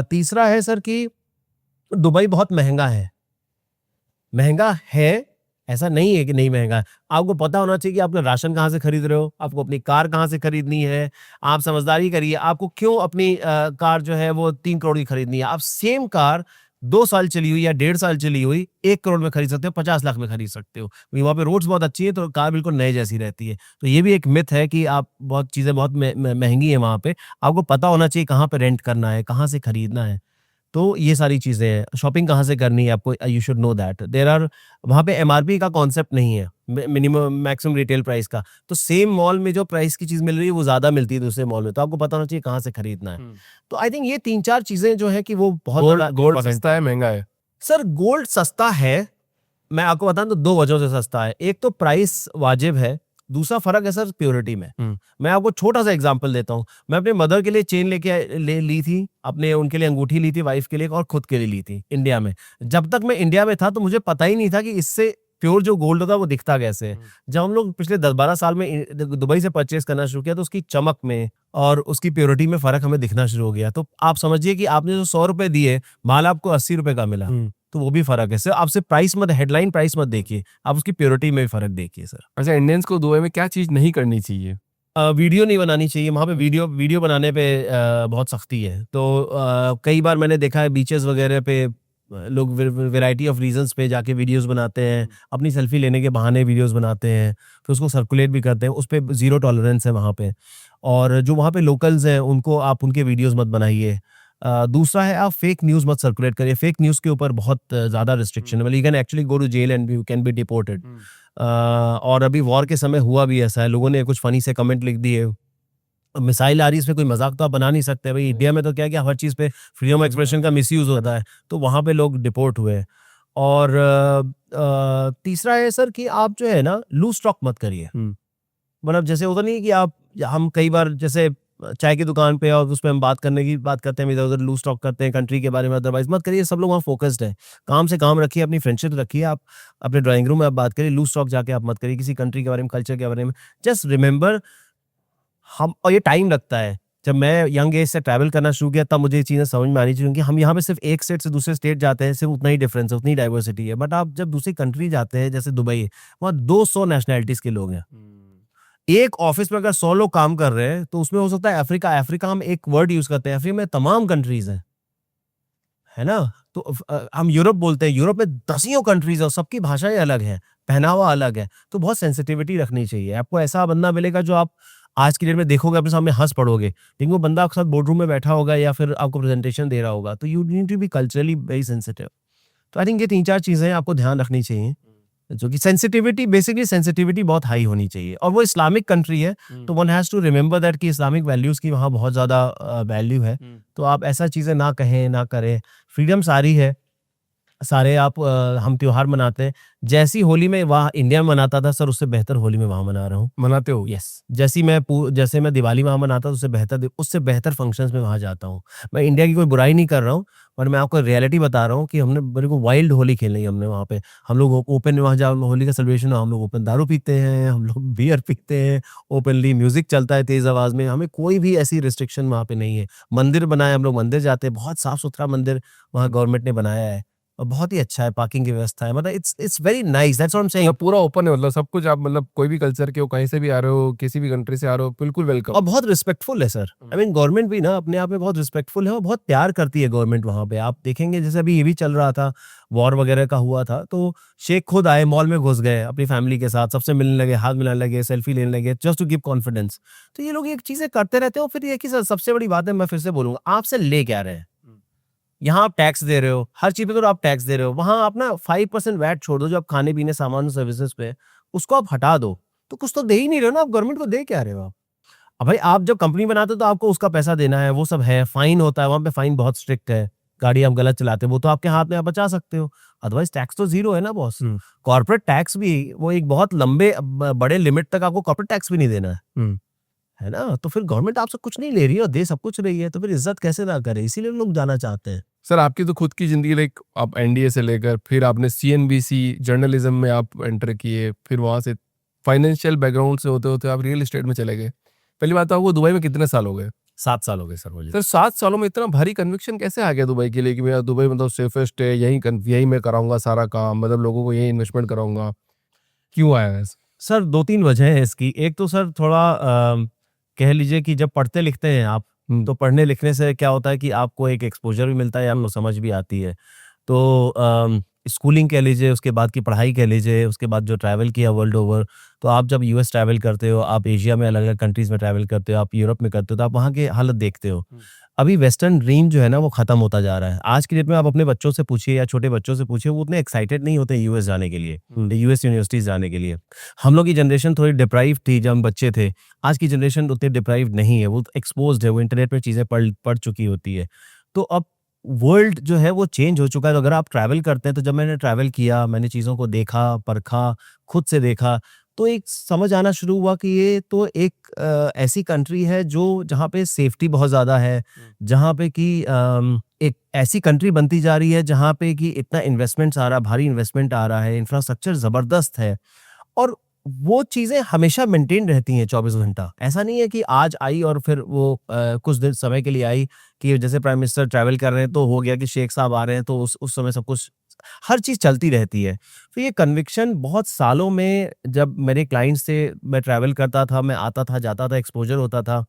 तीसरा है सर कि दुबई बहुत महंगा है। महंगा है, ऐसा नहीं है कि नहीं महंगा है। आपको पता होना चाहिए कि आप राशन कहाँ से खरीद रहे हो, आपको अपनी कार कहाँ से खरीदनी है। आप समझदारी करिए, आपको क्यों अपनी कार जो है वो 3 करोड़ की खरीदनी है। आप सेम कार 2 साल चली हुई या 1.5 साल चली हुई 1 करोड़ में खरीद सकते हो, 50 लाख में खरीद सकते हो। वहाँ पे रोड्स बहुत अच्छी है तो कार बिल्कुल नए जैसी रहती है। तो ये भी एक मिथ है कि आप बहुत चीज़ें बहुत महंगी है वहाँ पे, आपको पता होना चाहिए कहाँ पे रेंट करना है, कहाँ से खरीदना है। तो ये सारी चीज़ें हैं, शॉपिंग कहाँ से करनी है आपको, you should know that. There are वहाँ पे एमआरपी का कॉन्सेप्ट नहीं है, मिनिमम मैक्सिमम रिटेल प्राइस का। तो सेम मॉल में जो प्राइस की चीज़ मिल रही है वो ज़्यादा मिलती है दूसरे मॉल में, तो आपको पता होना चाहिए कहाँ से खरीदना है। तो आई थिंक ये 3-4 चीज़ें जो है कि वो बहुत गोल्ड ज़्यादा गोल्ड इम्पोर्टेंट। सस्ता है महंगा है? सर गोल्ड सस्ता है, मैं आपको बताऊँ तो 2 वजहों से सस्ता है। एक तो प्राइस वाजिब है, दूसरा फ़र्क है सर प्योरिटी में। मैं आपको छोटा-सा एग्ज़ाम्पल देता हूँ। मैं अपने मदर के लिए चेन ले ली थी, अपने उनके लिए अंगूठी ली थी वाइफ़ के लिए और खुद के लिए ली थी इंडिया में। जब तक मैं इंडिया में था तो मुझे पता ही नहीं था कि इससे प्योर जो गोल्ड होता है वो दिखता कैसे है। जब हम लोग पिछले 10-12 साल में दुबई से परचेज़ करना शुरू किया तो उसकी चमक में और उसकी प्योरिटी में फ़र्क हमें दिखना शुरू हो गया। तो आप समझिए कि आपने जो ₹100 दिए, माल आपको ₹80 का मिला। तो वो भी फ़र्क है। सिर्फ़ आप सिर्फ़ प्राइस मत हेडलाइन प्राइस मत देखिए, आप उसकी प्योरिटी में भी फ़र्क देखिए सर। अच्छा, इंडियंस को दुबई में क्या चीज़ नहीं करनी चाहिए? वीडियो नहीं बनानी चाहिए, वहाँ पे वीडियो बनाने पे बहुत सख्ती है। तो कई बार मैंने देखा है बीचेज़ वगैरह पे लोग वैरायटी ऑफ रीज़न्स पे जाके वीडियोज़ बनाते हैं, अपनी सेल्फ़ी लेने के बहाने वीडियोज़ बनाते हैं, फिर उसको सर्कुलेट भी करते हैं, उस पे ज़ीरो टॉलरेंस है वहाँ पे। और जो वहाँ पे लोकल्स हैं उनको आप उनके वीडियोज़ मत बनाइए। दूसरा है आप फेक न्यूज़ मत सर्कुलेट करिए, फेक न्यूज़ के ऊपर बहुत ज़्यादा रिस्ट्रिक्शन है, मतलब you can actually go to jail and you can be deported. और अभी वॉर के समय हुआ भी ऐसा है, लोगों ने कुछ फ़नी से कमेंट लिख दिए, मिसाइल आ रही है इसमें कोई मज़ाक तो आप बना नहीं सकते भाई, इंडिया में तो क्या है कि हर चीज़ पे फ्रीडम ऑफ एक्सप्रेशन का मिसयूज़ होता है, तो वहाँ पे लोग डिपोर्ट हुए। और तीसरा है सर कि आप जो है ना लूज़ टॉक मत करिए। मतलब जैसे होता नहीं है कि आप हम कई बार जैसे चाय की दुकान पे और उसमें हम बात करने की बात करते हैं, इधर-उधर लूज़ टॉक करते हैं कंट्री के बारे में, अदरवाइज़ मत करिए, सब लोग वहाँ फ़ोकस्ड हैं। काम से काम रखिए, अपनी फ्रेंडशिप रखिए, आप अपने ड्राइंग रूम में आप बात करिए, लूज़ टॉक जाके आप मत करिए किसी कंट्री के बारे में, कल्चर के बारे में। जस्ट रिमेंबर हम और ये टाइम लगता है। जब मैं यंग एज से ट्रैवल करना शुरू किया तब मुझे ये चीज़ें समझ में आनी चाहिए क्योंकि हम यहाँ पे सिर्फ़ एक स्टेट से दूसरे स्टेट जाते हैं, सिर्फ़ उतना ही डिफरेंस है, उतनी डाइवर्सिटी है। बट आप जब दूसरी कंट्री जाते हैं जैसे दुबई, वहाँ 200 नेशनैलिटीज़ के लोग हैं। एक ऑफिस में अगर 100 लोग काम कर रहे हैं, तो उसमें हो सकता है अफ्रीका हम एक वर्ड यूज़ करते हैं, अफ्रीका में तमाम कंट्रीज़ हैं, है ना? तो हम यूरोप बोलते हैं, यूरोप में दसियों कंट्रीज़ हैं और सबकी भाषाएँ अलग हैं, पहनावा अलग है, तो बहुत सेंसिटिविटी रखनी चाहिए। आपको ऐसा बंदा मिलेगा जो आप आज की डेट में देखोगे अपने सामने हँस पड़ोगे, लेकिन वो बंदा आपके साथ बोर्ड रूम में बैठा होगा या फिर आपको प्रेज़ेंटेशन दे रहा होगा, तो you need to be culturally very sensitive. तो आई थिंक ये 3-4 चीज़ें आपको ध्यान रखनी चाहिए। जो कि सेंसिटिविटी बहुत हाई होनी चाहिए और वो इस्लामिक कंट्री है, तो one has to remember that कि इस्लामिक वैल्यूज़ की वहाँ बहुत ज़्यादा वैल्यू है। तो आप ऐसा चीज़ें ना कहें, ना करें। फ्रीडम सारी है, सारे आप हम त्योहार मनाते हैं। जैसी होली में वहाँ इंडिया में मनाता था सर, उससे बेहतर होली में वहाँ मना रहा हूँ। मनाते हो? यस, जैसे मैं दिवाली वहाँ मनाता हूँ, उससे बेहतर फंक्शंस में वहाँ जाता हूँ। मैं इंडिया की कोई बुराई नहीं कर रहा हूँ, पर मैं आपको रियलिटी बता रहा हूँ कि हमने मेरे को वाइल्ड होली खेली हमने वहाँ पे। हम लोग ओपन वहाँ जहाँ होली का सेलिब्रेशन हो, हम लोग ओपन दारू पीते हैं, हम लोग बियर पीते हैं, ओपनली म्यूज़िक चलता है तेज़ आवाज़ में, हमें कोई भी ऐसी रिस्ट्रिक्शन वहाँ पे नहीं है। मंदिर बनाए, हम लोग मंदिर जाते हैं, बहुत साफ-सुथरा मंदिर वहाँ गवर्नमेंट ने बनाया है और बहुत ही अच्छा है, पार्किंग की व्यवस्था है, मतलब it's very nice, that's what I am saying. मतलब पूरा ओपन है, मतलब सब कुछ आप मतलब कोई भी कल्चर के हो, कहीं से भी आ रहे हो, किसी भी कंट्री से आ रहे हो, बिल्कुल वेलकम। और बहुत रिस्पेक्टफुल है सर। आई मीन गवर्नमेंट भी ना अपने आप में बहुत रिस्पेक्टफुल है और बहुत प्यार करती है गवर्नमेंट वहाँ पे। आप देखेंगे जैसे अभी ये भी चल रहा था, वॉर वगैरह का हुआ था, तो शेख खुद आए, मॉल में घुस गए अपनी फैमिली के साथ, सबसे मिलने लगे, हाथ मिलाने लगे, सेल्फी लेने लगे, जस्ट टू गिव कॉन्फिडेंस। तो ये लोग ये चीज़ें करते रहते हैं और फिर ये कि सर सबसे बड़ी बात है, मैं फिर से बोलूँगा, आपसे ले क्या रहे हैं? यहाँ आप टैक्स दे रहे हो, हर चीज़ पे तो आप टैक्स दे रहे हो, वहाँ आप ना 5% वैट छोड़ दो जो आप खाने-पीने, सामान और सर्विसेज़ पे, उसको आप हटा दो, तो कुछ तो दे ही नहीं रहे हो ना, आप गवर्नमेंट को दे क्या रहे हो आप? अब भाई आप जब कंपनी बनाते हो तो आपको उसका पैसा देना है, वो सब है, फाइन होता है, वहाँ पे फाइन बहुत स्ट्रिक्ट है, गाड़ी आप गलत चलाते हो, वो तो आपके हाथ में आप बचा सकते हो, अदरवाइज़ टैक्स तो ज़ीरो है ना बॉस। कॉर्पोरेट टैक्स भी वो एक बहुत लंबे बड़े लिमिट तक आपको कॉर्पोरेट टैक्स भी नहीं देना है ना? तो फिर गवर्नमेंट आपसे कुछ नहीं ले रही है और दे सब कुछ रही है, तो फिर इज़्ज़त कैसे ना करे? इसीलिए लोग जाना चाहते हैं। सर आपकी तो खुद की ज़िंदगी, लाइक आप एनडीए से लेकर फिर आपने सीएनबीसी जर्नलिज्म में आप एंटर किए, फिर वहाँ से फाइनेंशियल बैकग्राउंड से होते-होते आप रियल एस्टेट में चले गए। पहली बात तो आपको दुबई में कितने साल हो गए? 7 साल हो गए सर मुझे। सर 7 सालों में इतना भारी कन्विक्शन कैसे आ गया दुबई के लिए कि मेरा दुबई मतलब सेफेस्ट है, यहीं मैं कराऊँगा सारा काम, मतलब लोगों को यहीं इन्वेस्टमेंट कराऊँगा। क्यों आया ऐसा? सर 2-3 वजह है इसकी। एक तो सर थोड़ा कह लीजिए कि जब पढ़ते लिखते हैं आप, तो पढ़ने लिखने से क्या होता है कि आपको एक एक्सपोज़र भी मिलता है, आपको समझ भी आती है। तो स्कूलिंग कह लीजिए, उसके बाद की पढ़ाई कह लीजिए, उसके बाद जो ट्रैवल किया वर्ल्ड ओवर। तो आप जब यूएस ट्रैवल करते हो, आप एशिया में अलग अलग कंट्रीज में ट्रैवल करते हो, आप यूरोप में करते हो, तो आप वहाँ की हालत देखते हो। अभी वेस्टर्न ड्रीम जो है ना वो खत्म होता जा रहा है। आज की डेट में आप अपने बच्चों से पूछिए या छोटे बच्चों से पूछिए, वो उतने एक्साइटेड नहीं होते यूएस जाने के लिए, यूएस यूनिवर्सिटीज जाने के लिए। हम लोग की जनरेशन थोड़ी डिप्राइव थी जब हम बच्चे थे। आज की जनरेशन उतनी डिप्राइव नहीं है, वो एक्सपोज्ड है, वो इंटरनेट पे चीज़ें पढ़ चुकी होती है। तो अब वर्ल्ड जो है वो चेंज हो चुका है। तो अगर आप ट्रैवल करते हैं, तो जब मैंने ट्रैवल किया, मैंने चीज़ों को देखा, परखा, खुद से देखा, तो एक समझ आना शुरू हुआ कि ये तो एक ऐसी कंट्री है जो जहाँ पे सेफ्टी बहुत ज़्यादा है, जहाँ पे कि एक ऐसी कंट्री बनती जा रही है जहाँ पे कि इतना इन्वेस्टमेंट्स आ रहा, भारी इन्वेस्टमेंट आ रहा है, इंफ्रास्ट्रक्चर ज़बरदस्त है और वो चीज़ें हमेशा मेंटेन रहती हैं 24 घंटा। ऐसा नहीं है कि आज आई और फिर वो कुछ दिन समय के लिए आई, कि जैसे प्राइम मिनिस्टर ट्रैवल कर रहे हैं तो हो गया कि शेख साहब आ रहे हैं तो उस समय सब कुछ, हर चीज़ चलती रहती है। तो ये कन्विक्शन बहुत सालों में, जब मेरे क्लाइंट्स से मैं ट्रैवल करता था, मैं आता था, जाता था, एक्सपोज़र होता था।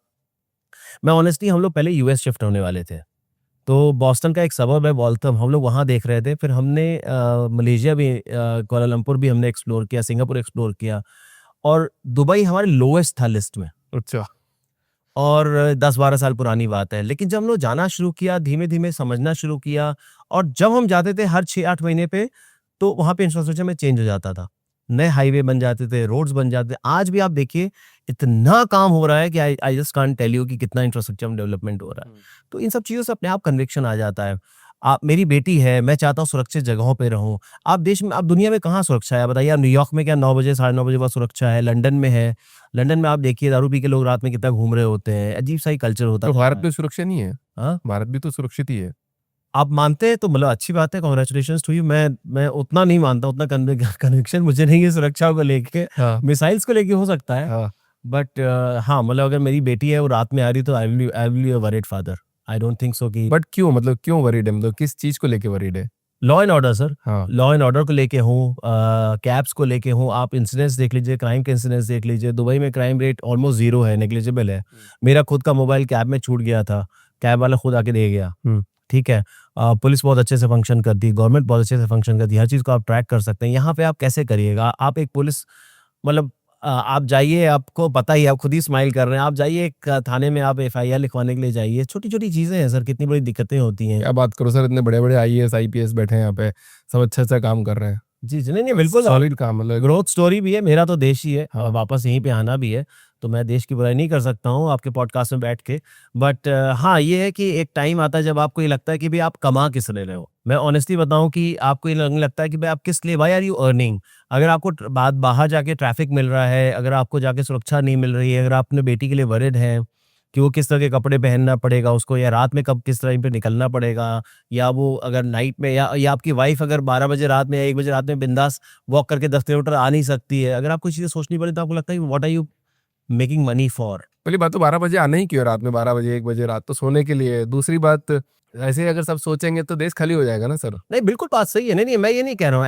मैं ऑनेस्टली, हम लोग पहले यूएस शिफ्ट होने वाले थे। तो बॉस्टन का एक सबर्ब है वॉल्थम, हम लोग वहाँ देख रहे थे। फिर हमने मलेशिया भी, कुआलालंपुर भी हमने एक्सप्लोर किया, सिंगापुर एक्सप्लोर किया और दुबई हमारे लोएस्ट था लिस्ट में। अच्छा। और 10-12 साल पुरानी बात है। लेकिन जब हम लोग जाना शुरू किया, धीमे-धीमे समझना शुरू किया और जब हम जाते थे हर 6-8 महीने पे, तो वहाँ पे इंफ्रास्ट्रक्चर में चेंज हो जाता था। नए हाईवे बन जाते थे, रोड्स बन जाते थे। आज भी आप देखिए, इतना काम हो रहा है कि I just can't tell you कि कितना इंफ्रास्ट्रक्चर में डेवलपमेंट हो रहा है। तो इन सब चीज़ों से अपने आप कन्विक्शन आ जाता है। आप, मेरी बेटी है, मैं चाहता हूँ सुरक्षित जगहों पे रहूँ। आप दुनिया में कहाँ सुरक्षा है बताइए? आप न्यूयॉर्क में क्या 9 बजे, साढ़े 9 बजे बाद सुरक्षा है? लंदन में है। लंदन में आप देखिए, दारू पी के लोग रात में कितना घूम रहे होते हैं। अजीब-सा ही कल्चर होता तो जा भारत रहा है। में सुरक्षा नहीं है? हाँ? भारत भी तो सुरक्षित ही है। आप मानते हैं तो मतलब अच्छी बात है, कांग्रेचुलेशंस टू यू। मैं उतना नहीं मानता, उतना कन्विक्शन मुझे नहीं है सुरक्षा को लेके। हाँ, मिसाइल्स को लेके हो सकता है, हाँ। बट हाँ, मतलब अगर मेरी बेटी है वो रात में आ रही, तो I will be a worried father. I don't think सो कि बट क्यों, मतलब क्यों वरीड है? मतलब किस चीज़ को लेके वरीड है? लॉ एंड ऑर्डर सर, हाँ। लॉ एंड ऑर्डर को लेके हूँ, कैब्स को लेके हूँ। आप इंसिडेंट्स देख लीजिए, क्राइम के इंसिडेंट्स देख लीजिए। दुबई में क्राइम रेट ऑलमोस्ट ज़ीरो है, नेग्लिजिबल है। मेरा खुद का मोबाइल कैब में छूट गया था, कैब वाला खुद आके दे गया। ठीक है। पुलिस बहुत अच्छे से फंक्शन करती है, गवर्नमेंट बहुत अच्छे से फंक्शन करती है, हर चीज़ को आप ट्रैक कर सकते हैं। यहाँ पे आप कैसे करिएगा? आप एक पुलिस, मतलब आप जाइए, आपको पता ही है, आप खुद ही स्माइल कर रहे हैं। आप जाइए एक थाने में, आप एफआईआर लिखवाने के लिए जाइए। छोटी-छोटी चीज़ें हैं सर, कितनी बड़ी दिक्कतें होती हैं। क्या बात करो सर, इतने बड़े-बड़े आईएएस, आईपीएस बैठे हैं यहाँ पे, सब अच्छा-अच्छा काम कर रहे हैं। जी, जी। नहीं, नहीं, बिल्कुल सॉलिड काम, मतलब ग्रोथ स्टोरी भी है, मेरा तो देश ही है हाँ। और वापस यहीं पे आना भी है, तो मैं देश की बुराई नहीं कर सकता हूँ आपके पॉडकास्ट में बैठ के। बट हाँ, ये है कि एक टाइम आता है जब आपको ये लगता है कि भई आप कमा किस लिए रहे हो? मैं ऑनेस्टली बताऊँ कि आपको ये लगने लगता है कि भई आप किस लिए, व्हाई आर यू अर्निंग? अगर आपको बाहर जाके ट्रैफिक मिल रहा है, अगर आपको जाके सुरक्षा नहीं मिल रही है, अगर आप अपने बेटी के लिए वरिड हैं कि वो किस तरह के कपड़े पहनना पड़ेगा उसको, या रात में कब किस टाइम पे निकलना पड़ेगा, या वो अगर नाइट में, या आपकी वाइफ अगर 12 बजे रात में या 1 बजे रात में बिंदास वॉक करके 10 किलोमीटर आ नहीं सकती है। अगर आपको चीज़ें सोचनी पड़े, तो आपको लगता है कि what are you making money for? पहली बात तो 12 बजे आना ही क्यों है रात में? 12 बजे, 1 बजे रात तो सोने के लिए है। दूसरी बात, ऐसे ही अगर सब सोचेंगे तो देश खाली हो जाएगा ना सर। नहीं, बिल्कुल बात सही है। नहीं, नहीं, मैं ये नहीं कह रहा हूँ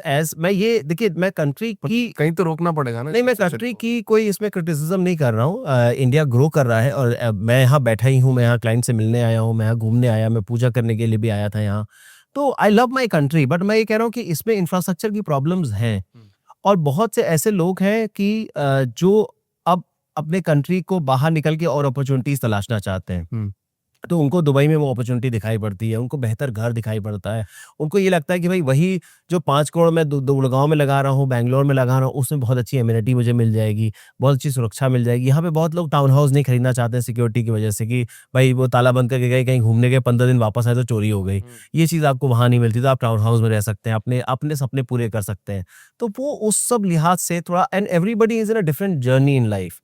एज़ मैं ये देखिए, मैं कंट्री की, कहीं तो रोकना पड़ेगा ना नहीं, मैं सिचुएशन कंट्री को। की कोई इसमें क्रिटिसिज्म नहीं कर रहा हूँ। इंडिया ग्रो कर रहा है और मैं यहाँ बैठा ही हूँ, मैं यहाँ क्लाइंट से मिलने आया हूँ, मैं यहाँ घूमने आया, मैं पूजा करने के लिए भी आया था यहाँ। तो I love my country, but मैं ये कह रहा हूँ कि इसमें इंफ्रास्ट्रक्चर की प्रॉब्लम्स हैं और बहुत से ऐसे लोग हैं कि जो अब अपने कंट्री को बाहर निकल के और अपॉर्चुनिटीज़ तलाशना चाहते हैं। तो उनको दुबई में वो अपॉर्चुनिटी दिखाई पड़ती है, उनको बेहतर घर दिखाई पड़ता है। उनको ये लगता है कि भाई वही जो 5 करोड़ मैं गुड़गाँव में लगा रहा हूँ, बैंगलोर में लगा रहा हूँ, उसमें बहुत अच्छी एमिनिटी मुझे मिल जाएगी, बहुत अच्छी सुरक्षा मिल जाएगी। यहाँ पे बहुत लोग टाउन हाउस नहीं खरीदना चाहते हैं सिक्योरिटी की वजह से, कि भाई वो ताला बंद करके गए, कहीं घूमने गए, 15 दिन वापस आए तो चोरी हो गई। ये चीज़ आपको वहाँ नहीं मिलती, तो आप टाउन हाउस में रह सकते हैं, अपने अपने सपने पूरे कर सकते हैं। तो वो उस सब लिहाज से थोड़ा, and everybody is in a different journey in life.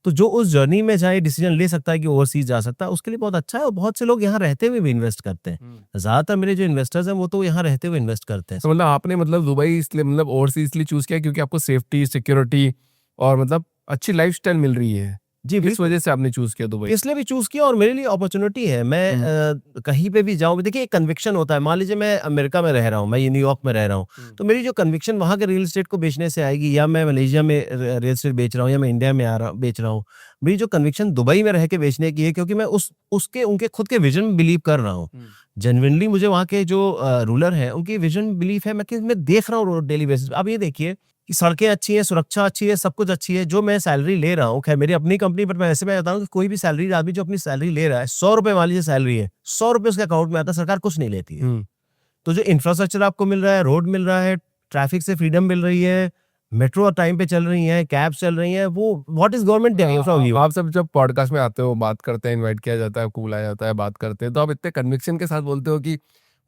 तो जो उस जर्नी में चाहे डिसीजन ले सकता है कि ओवरसीज जा सकता है, उसके लिए बहुत अच्छा है और बहुत से लोग यहाँ रहते हुए भी इन्वेस्ट करते हैं। ज़्यादातर मेरे जो इन्वेस्टर्स हैं वो तो यहाँ रहते हुए इन्वेस्ट करते हैं। तो मतलब आपने, मतलब दुबई इसलिए, मतलब ओवरसीज इसलिए चूज़ किया क्योंकि आपको सेफ्टी, सिक्योरिटी और मतलब अच्छी लाइफ़स्टाइल मिल रही है। जी किस वजह से आपने चूज किया दुबई? इसलिए भी चूज किया और मेरे लिए अपॉर्चुनिटी है। मैं कहीं पे भी जाऊं, देखिए एक कन्विक्शन होता है। मान लीजिए मैं अमेरिका में रह रहा हूं, मैं न्यूयॉर्क में रह रहा हूं, तो मेरी जो कन्विक्शन वहां के रियल एस्टेट को बेचने से आएगी, या मैं मलेशिया में रियल एस्टेट बेच रहा हूं, या मैं इंडिया में बेच रहा हूं, मेरी जो कन्विक्शन दुबई में रह के बेचने की है, क्योंकि मैं उसके उनके खुद के विजन में बिलीव कर रहा हूँ। जेन्युइनली मुझे वहाँ के जो रूलर है उनकी विजन बिलीफ है, मैं देख रहा हूँ डेली बेसिस। अब ये देखिए कि सड़कें अच्छी हैं, सुरक्षा अच्छी है, सब कुछ अच्छी है। जो मैं सैलरी ले रहा हूँ, खैर मेरी अपनी कंपनी, पर मैं ऐसे में बताऊँ कि कोई भी सैलरी आदमी जो अपनी सैलरी ले रहा है, 100 रुपए मान लीजिए सैलरी है, 100 रुपए उसके अकाउंट में आता है, सरकार कुछ नहीं लेती है। तो जो इंफ्रास्ट्रक्चर आपको मिल रहा है, रोड मिल रहा है, ट्रैफिक से फ्रीडम मिल रही है, मेट्रो टाइम पे चल रही है, कैब चल रही है, वो व्हाट इज गवर्नमेंट आप सब जब पॉडकास्ट में आते हो, बात करते हैं, इनवाइट किया जाता है, आपको बुलाया जाता है, बात करते हैं, तो आप इतने कन्विक्शन के साथ बोलते हो कि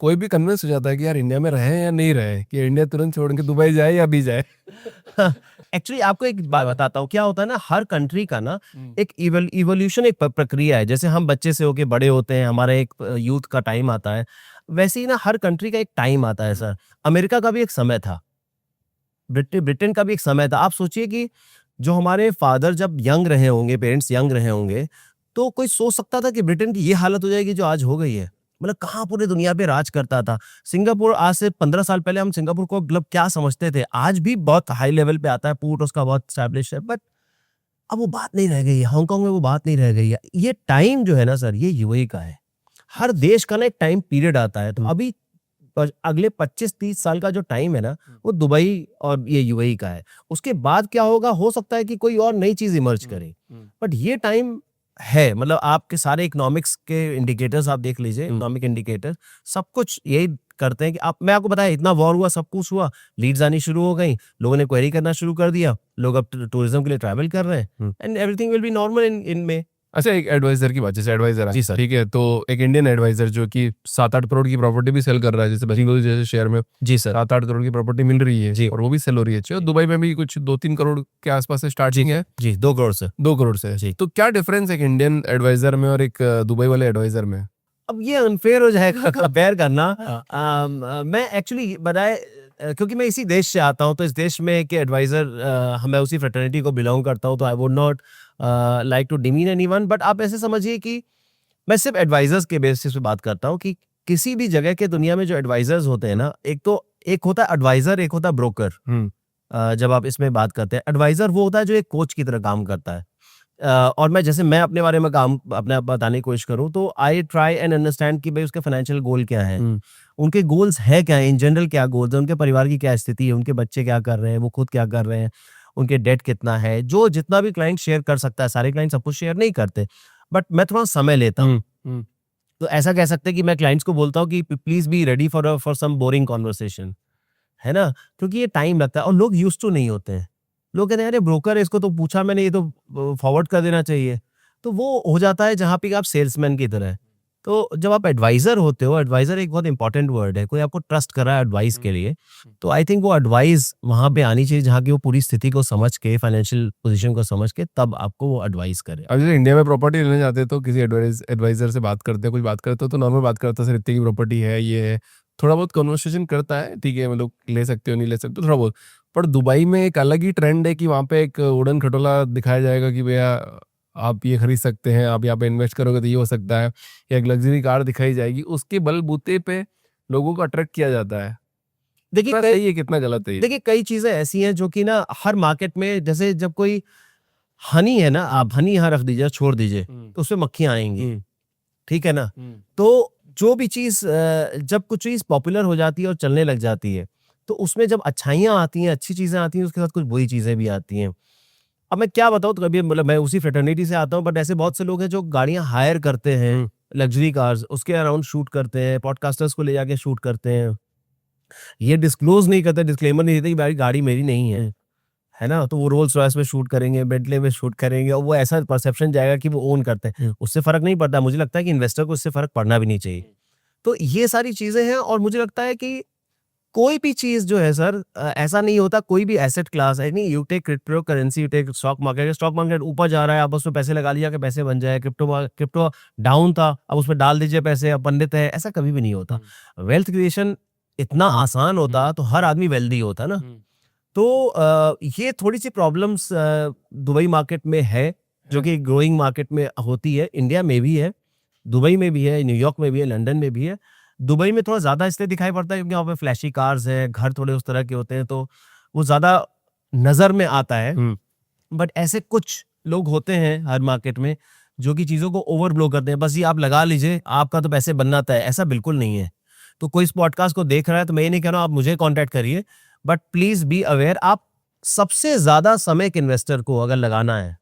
कोई भी कन्विंस हो जाता है कि यार इंडिया में रहे या नहीं रहे, कि इंडिया तुरंत छोड़ के दुबई जाए या भी जाए। एक्चुअली आपको एक बात बताता हूँ, क्या होता है ना, हर कंट्री का ना एक इवोल्यूशन, एक प्रक्रिया है। जैसे हम बच्चे से होके बड़े होते हैं, हमारा एक यूथ का टाइम आता है, वैसे ही ना हर कंट्री का एक टाइम आता है सर। अमेरिका का भी एक समय था, ब्रिटेन का भी एक समय था। आप सोचिए कि जो हमारे फादर जब यंग रहे होंगे, पेरेंट्स यंग रहे होंगे, तो कोई सोच सकता था कि ब्रिटेन की ये हालत हो जाएगी जो आज हो गई है? मतलब कहाँ पूरे दुनिया पे राज करता था। सिंगापुर, आज से 15 साल पहले हम सिंगापुर को मतलब क्या समझते थे, आज भी बहुत हाई लेवल पे आता है, पोर्ट उसका बहुत स्टैब्लिश है, बट अब वो बात नहीं रह गई है। हांगकांग में वो बात नहीं रह गई है। ये टाइम जो है ना सर, ये यूएई का है। हर देश का ना एक टाइम पीरियड आता है। तो अभी अगले 25-30 साल का जो टाइम है ना, वो दुबई और ये यूएई का है। उसके बाद क्या होगा, हो सकता है कि कोई और नई चीज इमर्ज करे, बट ये टाइम है। मतलब आपके सारे इकोनॉमिक्स के इंडिकेटर्स आप देख लीजिए, इकोनॉमिक इंडिकेटर सब कुछ यही करते हैं कि मैं आपको बताया, इतना वॉर हुआ, सब कुछ हुआ, लीड्स आनी शुरू हो गई, लोगों ने क्वेरी करना शुरू कर दिया, लोग अब टूरिज्म के लिए ट्रैवल कर रहे हैं, and everything will be normal इन में। अच्छा, एक एडवाइजर की बात, जैसे एडवाइजर है, जी सर। ठीक है, तो एक इंडियन एडवाइजर जो कि 7-8 करोड़ की प्रॉपर्टी भी सेल कर रहा है, जैसे बेंगलुरु जैसे शहर में जी सर। 7-8 करोड़ की प्रॉपर्टी मिल रही है जी। और वो भी सेल हो रही है। और दुबई में भी कुछ 2-3 करोड़ के आसपास से स्टार्टिंग है। जी, 2 करोड़ से। 2 करोड़ से। जी। तो क्या डिफरेंस है एक इंडियन एडवाइजर में और एक दुबई वाले एडवाइजर में? अब ये अनफेयर हो जाएगा कंपेयर करना। मैं एक्चुअली बताए, क्योंकि मैं इसी देश से आता हूं, तो इस देश में कि एडवाइजर, मैं उसी फ्रेटर्निटी को बिलोंग करता हूं, तो I would not like to demean anyone, but आप ऐसे समझिए कि मैं सिर्फ एडवाइजर्स के बेसिस पे बात करता हूं कि किसी भी जगह के दुनिया में जो एडवाइजर्स होते हैं ना, एक होता है एडवाइजर, एक होता है ब्रोकर। जब आप इसमें बात करते हैं, एडवाइजर वो होता है जो एक कोच की तरह काम करता है। और मैं अपने बारे में अपने आप बताने की कोशिश करूं, तो आई ट्राई एंड अंडरस्टैंड कि भाई उसके फाइनेंशियल गोल क्या है, उनके गोल्स है क्या है, इन जनरल क्या गोल्स है, उनके परिवार की क्या स्थिति है, उनके बच्चे क्या कर रहे हैं, वो खुद क्या कर रहे हैं, उनके डेट कितना है, जो जितना भी क्लाइंट शेयर कर सकता है। सारे क्लाइंट सब कुछ शेयर नहीं करते, बट मैं थोड़ा समय लेता हूँ। तो ऐसा कह सकते हैं कि मैं क्लाइंट्स को बोलता हूँ कि please be ready for some boring conversation, है ना, क्योंकि ये टाइम लगता है और लोग यूज्ड टू नहीं होते हैं। लोग कहते हैं अरे ब्रोकर है, इसको तो पूछा मैंने, ये तो फॉरवर्ड कर देना चाहिए। तो वो हो जाता है जहाँ पे आप सेल्समैन की तरह है। तो जब आप एडवाइजर होते हो, एडवाइजर एक बहुत इंपॉर्टेंट वर्ड है, कोई आपको ट्रस्ट कर रहा है एडवाइस के लिए, तो आई थिंक वो एडवाइस वहां पे आनी चाहिए जहाँ की वो पूरी स्थिति को समझ के, फाइनेंशियल पोजीशन को समझ के, तब आपको वो एडवाइस करे। अब जैसे इंडिया में प्रॉपर्टी लेने जाते हैं तो किसी एडवाइजर से बात करते हैं, कुछ बात करते हो तो नॉर्मल बात करता है, सर इतनी की प्रॉपर्टी है, ये है, थोड़ा बहुत कन्वर्सेशन करता है, ठीक है, मतलब ले सकते हो नहीं ले सकते हो थोड़ा बहुत। पर दुबई में एक अलग ही ट्रेंड है कि वहाँ पे एक उड़न खटोला दिखाया जाएगा कि भैया आप ये खरीद सकते हैं, आप यहाँ पे इन्वेस्ट करोगे तो ये हो सकता है, या एक लग्जरी कार दिखाई जाएगी, उसके बलबूते पे लोगों को अट्रैक्ट किया जाता है। देखिए कितना सही है, कितना गलत है ये? देखिए कई चीजें ऐसी हैं जो कि ना हर मार्केट में, जैसे जब कोई हनी है ना, आप हनी यहाँ रख दीजिए, छोड़ दीजिए, तो उसमें मक्खियां आएंगी, ठीक है ना। तो जो भी चीज, जब कुछ चीज पॉपुलर हो जाती है और चलने लग जाती है, तो उसमें जब अच्छाइयाँ आती हैं, अच्छी चीजें आती हैं, उसके साथ कुछ बुरी चीजें भी आती हैं। अब मैं क्या बताऊँ, तो कभी मतलब मैं उसी फ्रेटर्निटी से आता हूँ, बट ऐसे बहुत से लोग हैं जो गाड़ियां हायर करते हैं, लग्जरी कार्स, उसके अराउंड शूट करते हैं, पॉडकास्टर्स को ले जाके शूट करते हैं, ये डिस्क्लोज नहीं करते, डिस्क्लेमर नहीं देते कि भाई गाड़ी मेरी नहीं है ना। तो वो रोल्स रॉयस में शूट करेंगे, बेंटले में शूट करेंगे, और वो ऐसा परसेप्शन जाएगा कि वो ओन करते हैं। उससे फर्क नहीं पड़ता, मुझे लगता है कि इन्वेस्टर को इससे फर्क पड़ना भी नहीं चाहिए। तो ये सारी चीजें हैं, और मुझे लगता है कि कोई भी चीज जो है सर, ऐसा नहीं होता, कोई भी एसेट क्लास है नहीं, you take crypto currency, you take stock market ऊपर जा रहा है, आप उसमें पैसे लगा लिया कि पैसे बन जाए। क्रिप्टो डाउन था, अब उसमें डाल दीजिए पैसे, अब पंडित है, ऐसा कभी भी नहीं होता। वेल्थ क्रिएशन इतना आसान होता तो हर आदमी वेल्दी होता ना। तो ये थोड़ी सी प्रॉब्लम्स दुबई मार्केट में है, जो कि ग्रोइंग मार्केट में होती है, इंडिया में भी है, दुबई में भी है, न्यूयॉर्क में भी है, लंदन में भी है। दुबई में थोड़ा ज़्यादा इसलिए दिखाई पड़ता है क्योंकि वहाँ पे फ्लैशी कार्स हैं, घर थोड़े उस तरह के होते हैं, तो वो ज़्यादा नज़र में आता है। बट ऐसे कुछ लोग होते हैं हर मार्केट में जो कि चीज़ों को ओवर ब्लो करते हैं, बस ये आप लगा लीजिए, आपका तो पैसे बनना तय है। ऐसा बिल्कुल नहीं है। तो कोई इस पॉडकास्ट को देख रहा है तो मैं ये नहीं कह रहा हूँ आप मुझे कॉन्टैक्ट करिए, बट प्लीज़ बी अवेयर, आप सबसे ज़्यादा समय एक इन्वेस्टर को अगर लगाना है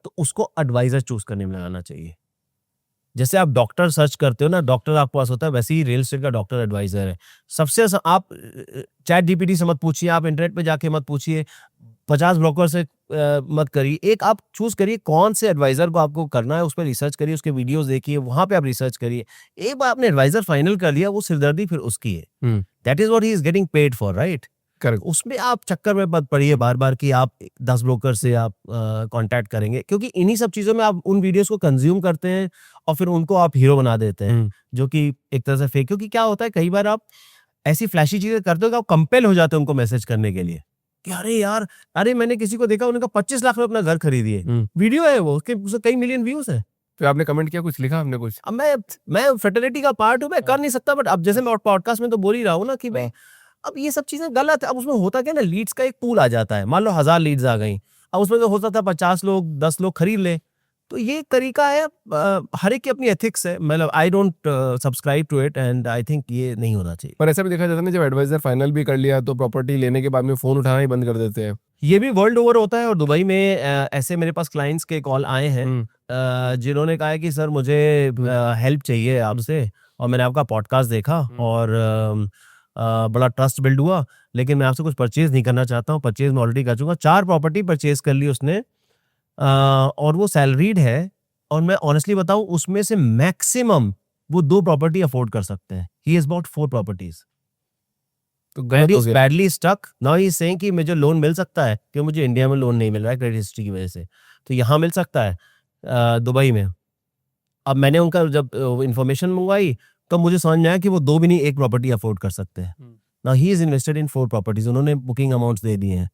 तो उसको एडवाइजर चूज करने में लगाना चाहिए। जैसे आप डॉक्टर सर्च करते हो ना, डॉक्टर आपके पास होता है, वैसे ही रियल एस्टेट का डॉक्टर एडवाइजर है। आप चैट जीपीटी से मत पूछिए, आप इंटरनेट पे जाके मत पूछिए, 50 ब्रोकर से मत करिए। एक आप चूज करिए कौन से एडवाइजर को आपको करना है, उस पर रिसर्च करिए, उसके वीडियोस देखिए, वहां पे आप रिसर्च करिए। एक बार आपने एडवाइजर फाइनल कर लिया, वो सिरदर्दी फिर उसकी है। That is what he is getting paid for, right? Correct. उसमें आप चक्कर में मत पड़िए बार बार कि आप 10 ब्रोकर से आप कांटेक्ट करेंगे, क्योंकि इन्हीं सब चीजों में आप उन वीडियोस को कंज्यूम करते हैं और फिर उनको आप हीरो बना देते हैं, जो कि एक तरह से फेक। क्योंकि क्या होता है, कई बार आप ऐसी फ्लैशी चीजें करते हो कि आप कंपेल हो जाते हो उनको मैसेज करने के लिए कि अरे यार, अरे मैंने किसी को देखा, उन्होंने 25 लाख में अपना घर खरीदिए, वीडियो है वो, उसके कई मिलियन व्यूज है। फिर आपने कमेंट किया, कुछ लिखा आपने कुछ? अब मैं फ्रेटर्निटी का पार्ट हूँ, मैं कर नहीं सकता, बट अब जैसे मैं पॉडकास्ट में तो बोल ही रहा हूँ ना कि भाई अब ये सब चीजें गलत है। अब उसमें होता क्या ना, लीड्स का एक पूल आ जाता है, मान लो 1000 लीड्स आ गई, अब उसमें तो होता था 50 लोग 10 लोग खरीद ले। तो ये एक तरीका है, हर एक की अपनी एथिक्स है, मतलब I don't subscribe to it and I think ये नहीं होना चाहिए। पर ऐसा भी देखा जाता है ना, जब एडवाइजर फाइनल भी कर लिया तो प्रॉपर्टी लेने के बाद में फोन उठाना ही बंद कर देते हैं। ये भी वर्ल्ड ओवर होता है, और दुबई में ऐसे मेरे पास क्लाइंट्स के कॉल आए हैं जिन्होंने कहा है कि सर मुझे हेल्प चाहिए आपसे, और मैंने आपका पॉडकास्ट देखा और बड़ा ट्रस्ट बिल्ड हुआ, लेकिन मैं आपसे कुछ परचेज नहीं करना चाहता हूँ, परचेज मैं ऑलरेडी कर चुका। 4 प्रॉपर्टी परचेज कर ली उसने, और वो सैलरीड है, और मैं ऑनेस्टली बताऊं उसमें से मैक्सिमम वो 2 प्रॉपर्टी अफोर्ड कर सकते हैं। ही हैज बॉट 4 प्रॉपर्टीज, तो एंड गलत ही हो इज गया। Badly stuck. Now he is saying कि मुझे लोन मिल सकता है, कि मुझे इंडिया में लोन नहीं मिल रहा है क्रेडिट हिस्ट्री की वजह से, तो यहाँ मिल सकता है दुबई में। अब मैंने उनका जब इंफॉर्मेशन मंगवाई तो मुझे समझ में आया कि वो 2 भी नहीं, 1 प्रॉपर्टी अफोर्ड कर सकते हैं। Now he is invested in 4 properties, उन्होंने बुकिंग अमाउंट्स दे दिए हैं।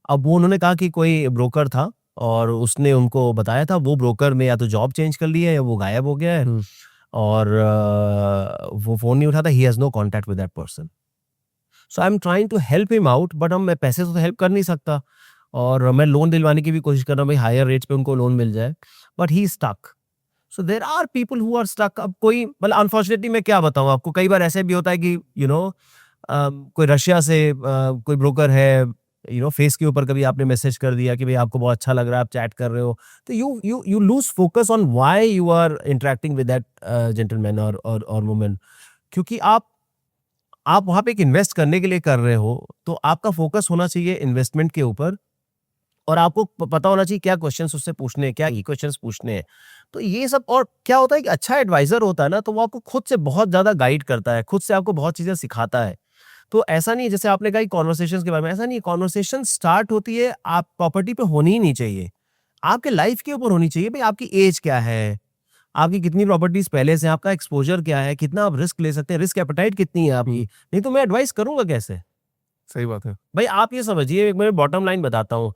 अब वो उन्होंने कहा कि कोई ब्रोकर था और उसने उनको बताया था, वो ब्रोकर में या तो जॉब चेंज कर ली है या वो गायब हो गया है, और वो फोन नहीं उठाता। He has no contact with that person, so I am trying to help him out, but हम मैं पैसे से तो हेल्प कर नहीं सकता, और मैं लोन दिलवाने की भी कोशिश कर रहा हूँ भाई, हायर रेट्स पे उनको लोन मिल जाए, but he stuck. So there are people who are stuck. अब कोई, मतलब अनफॉर्चुनेटली मैं क्या बताऊँ आपको, कई बार ऐसे भी होता है कि कोई रशिया से कोई ब्रोकर है, फेस के ऊपर कभी आपने मैसेज कर दिया कि भाई आपको बहुत अच्छा लग रहा है, आप चैट कर रहे हो, तो you lose focus on why you are interacting with that gentleman और वुमन। क्योंकि आप वहां पे एक इन्वेस्ट करने के लिए कर रहे हो, तो आपका फोकस होना चाहिए इन्वेस्टमेंट के ऊपर, और आपको पता होना चाहिए क्या क्वेश्चंस उससे पूछने हैं, क्या की क्वेश्चंस पूछने हैं। तो ये सब, और क्या होता है कि अच्छा एडवाइजर होता है ना, तो वो आपको खुद से बहुत ज्यादा गाइड करता है, खुद से आपको बहुत चीजें सिखाता है। तो ऐसा नहीं है, जैसे आपने कहा कॉन्वर्सेशंस के बारे में, ऐसा नहीं है, कॉन्वर्सेशन स्टार्ट होती है आप प्रॉपर्टी पे होनी ही नहीं चाहिए, आपके लाइफ के ऊपर होनी चाहिए। भाई आपकी एज क्या है, आपकी कितनी प्रॉपर्टीज पहले से, आपका एक्सपोजर क्या है, कितना आप रिस्क ले सकते हैं, रिस्क एपेटाइट कितनी है आपकी, नहीं तो मैं एडवाइस करूंगा कैसे। सही बात है। भाई आप ये समझिए, मैं बॉटम लाइन बताता हूँ,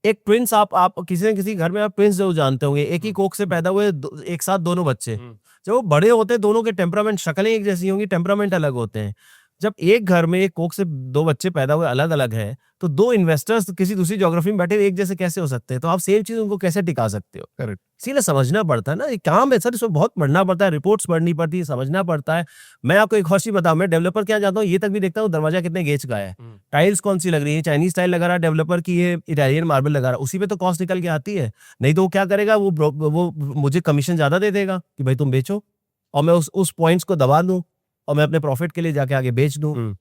एक ट्विंस, आप किसी न किसी घर में आप ट्विंस जरूर जानते होंगे, एक ही कोख से पैदा हुए एक साथ दोनों बच्चे, जब वो बड़े होते हैं दोनों के टेम्परामेंट, शक्लें एक जैसी होंगी, टेम्परामेंट अलग होते हैं। जब एक घर में एक कोख से 2 बच्चे पैदा हुए अलग अलग हैं, तो 2 इन्वेस्टर्स किसी दूसरी ज्योग्राफी में बैठे एक जैसे कैसे हो सकते हैं? तो आप सेम चीज उनको कैसे टिका सकते हो? करेक्ट। इसीलिए समझना पड़ता है ना, ये काम है सर, इसमें बहुत पढ़ना पड़ता है, रिपोर्ट्स पढ़नी पड़ती है, समझना पड़ता है। मैं आपको एक और चीज बताऊं, मैं डेवलपर क्या जाता हूँ, ये तक भी देखता हूँ दरवाजा कितने गेज का है, टाइल्स कौन सी लग रही है, चाइनीज टाइल लगा रहा है डेवलपर की, ये इटालियन मार्बल लगा रहा है, उसी पे तो कॉस्ट निकल के आती है। नहीं तो वो क्या करेगा, वो मुझे कमीशन ज्यादा दे देगा कि भाई तुम बेचो, और मैं उस पॉइंट्स को दबा दूं और मैं अपने प्रॉफिट के लिए जाके आगे बेच दूं।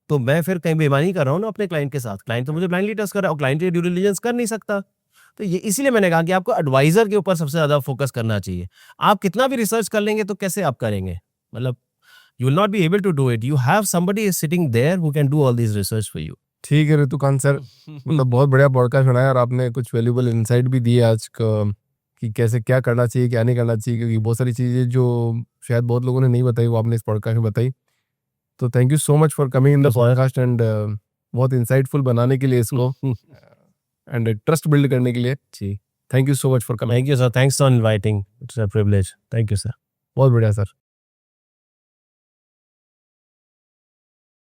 तो मैं फिर कहीं बेईमानी कर रहा हूँ ना अपने क्लाइंट के साथ, क्लाइंट तो मुझे ब्लाइंडली ट्रस्ट कर रहा है, और क्लाइंट ये ड्यू डिलिजेंस कर नहीं सकता। तो ये इसीलिए मैंने कहा कि आपको एडवाइजर के ऊपर सबसे ज्यादा फोकस करना चाहिए। आप कितना भी रिसर्च कर लेंगे तो कैसे आप करेंगे, मतलब you will not be able to do it, you have somebody is sitting there who can do all this research for you. ठीक है ऋतुकांत सर, मतलब बहुत बढ़िया पॉडकास्ट बनाया, और आपने कुछ वैल्यूबल इंसाइट भी दिए आज का कि कैसे क्या करना चाहिए, क्या नहीं करना चाहिए, क्योंकि बहुत सारी चीज़ें जो शायद बहुत लोगों ने नहीं बताई वो आपने इस पॉडकास्ट में बताई। तो thank you so much for coming in the podcast, and बहुत इंसाइटफुल बनाने के लिए इसको, एंड ट्रस्ट बिल्ड करने के लिए। जी, thank you so much for coming. Thank you sir, thanks for inviting, it's a privilege. Thank you sir. बहुत बढ़िया सर।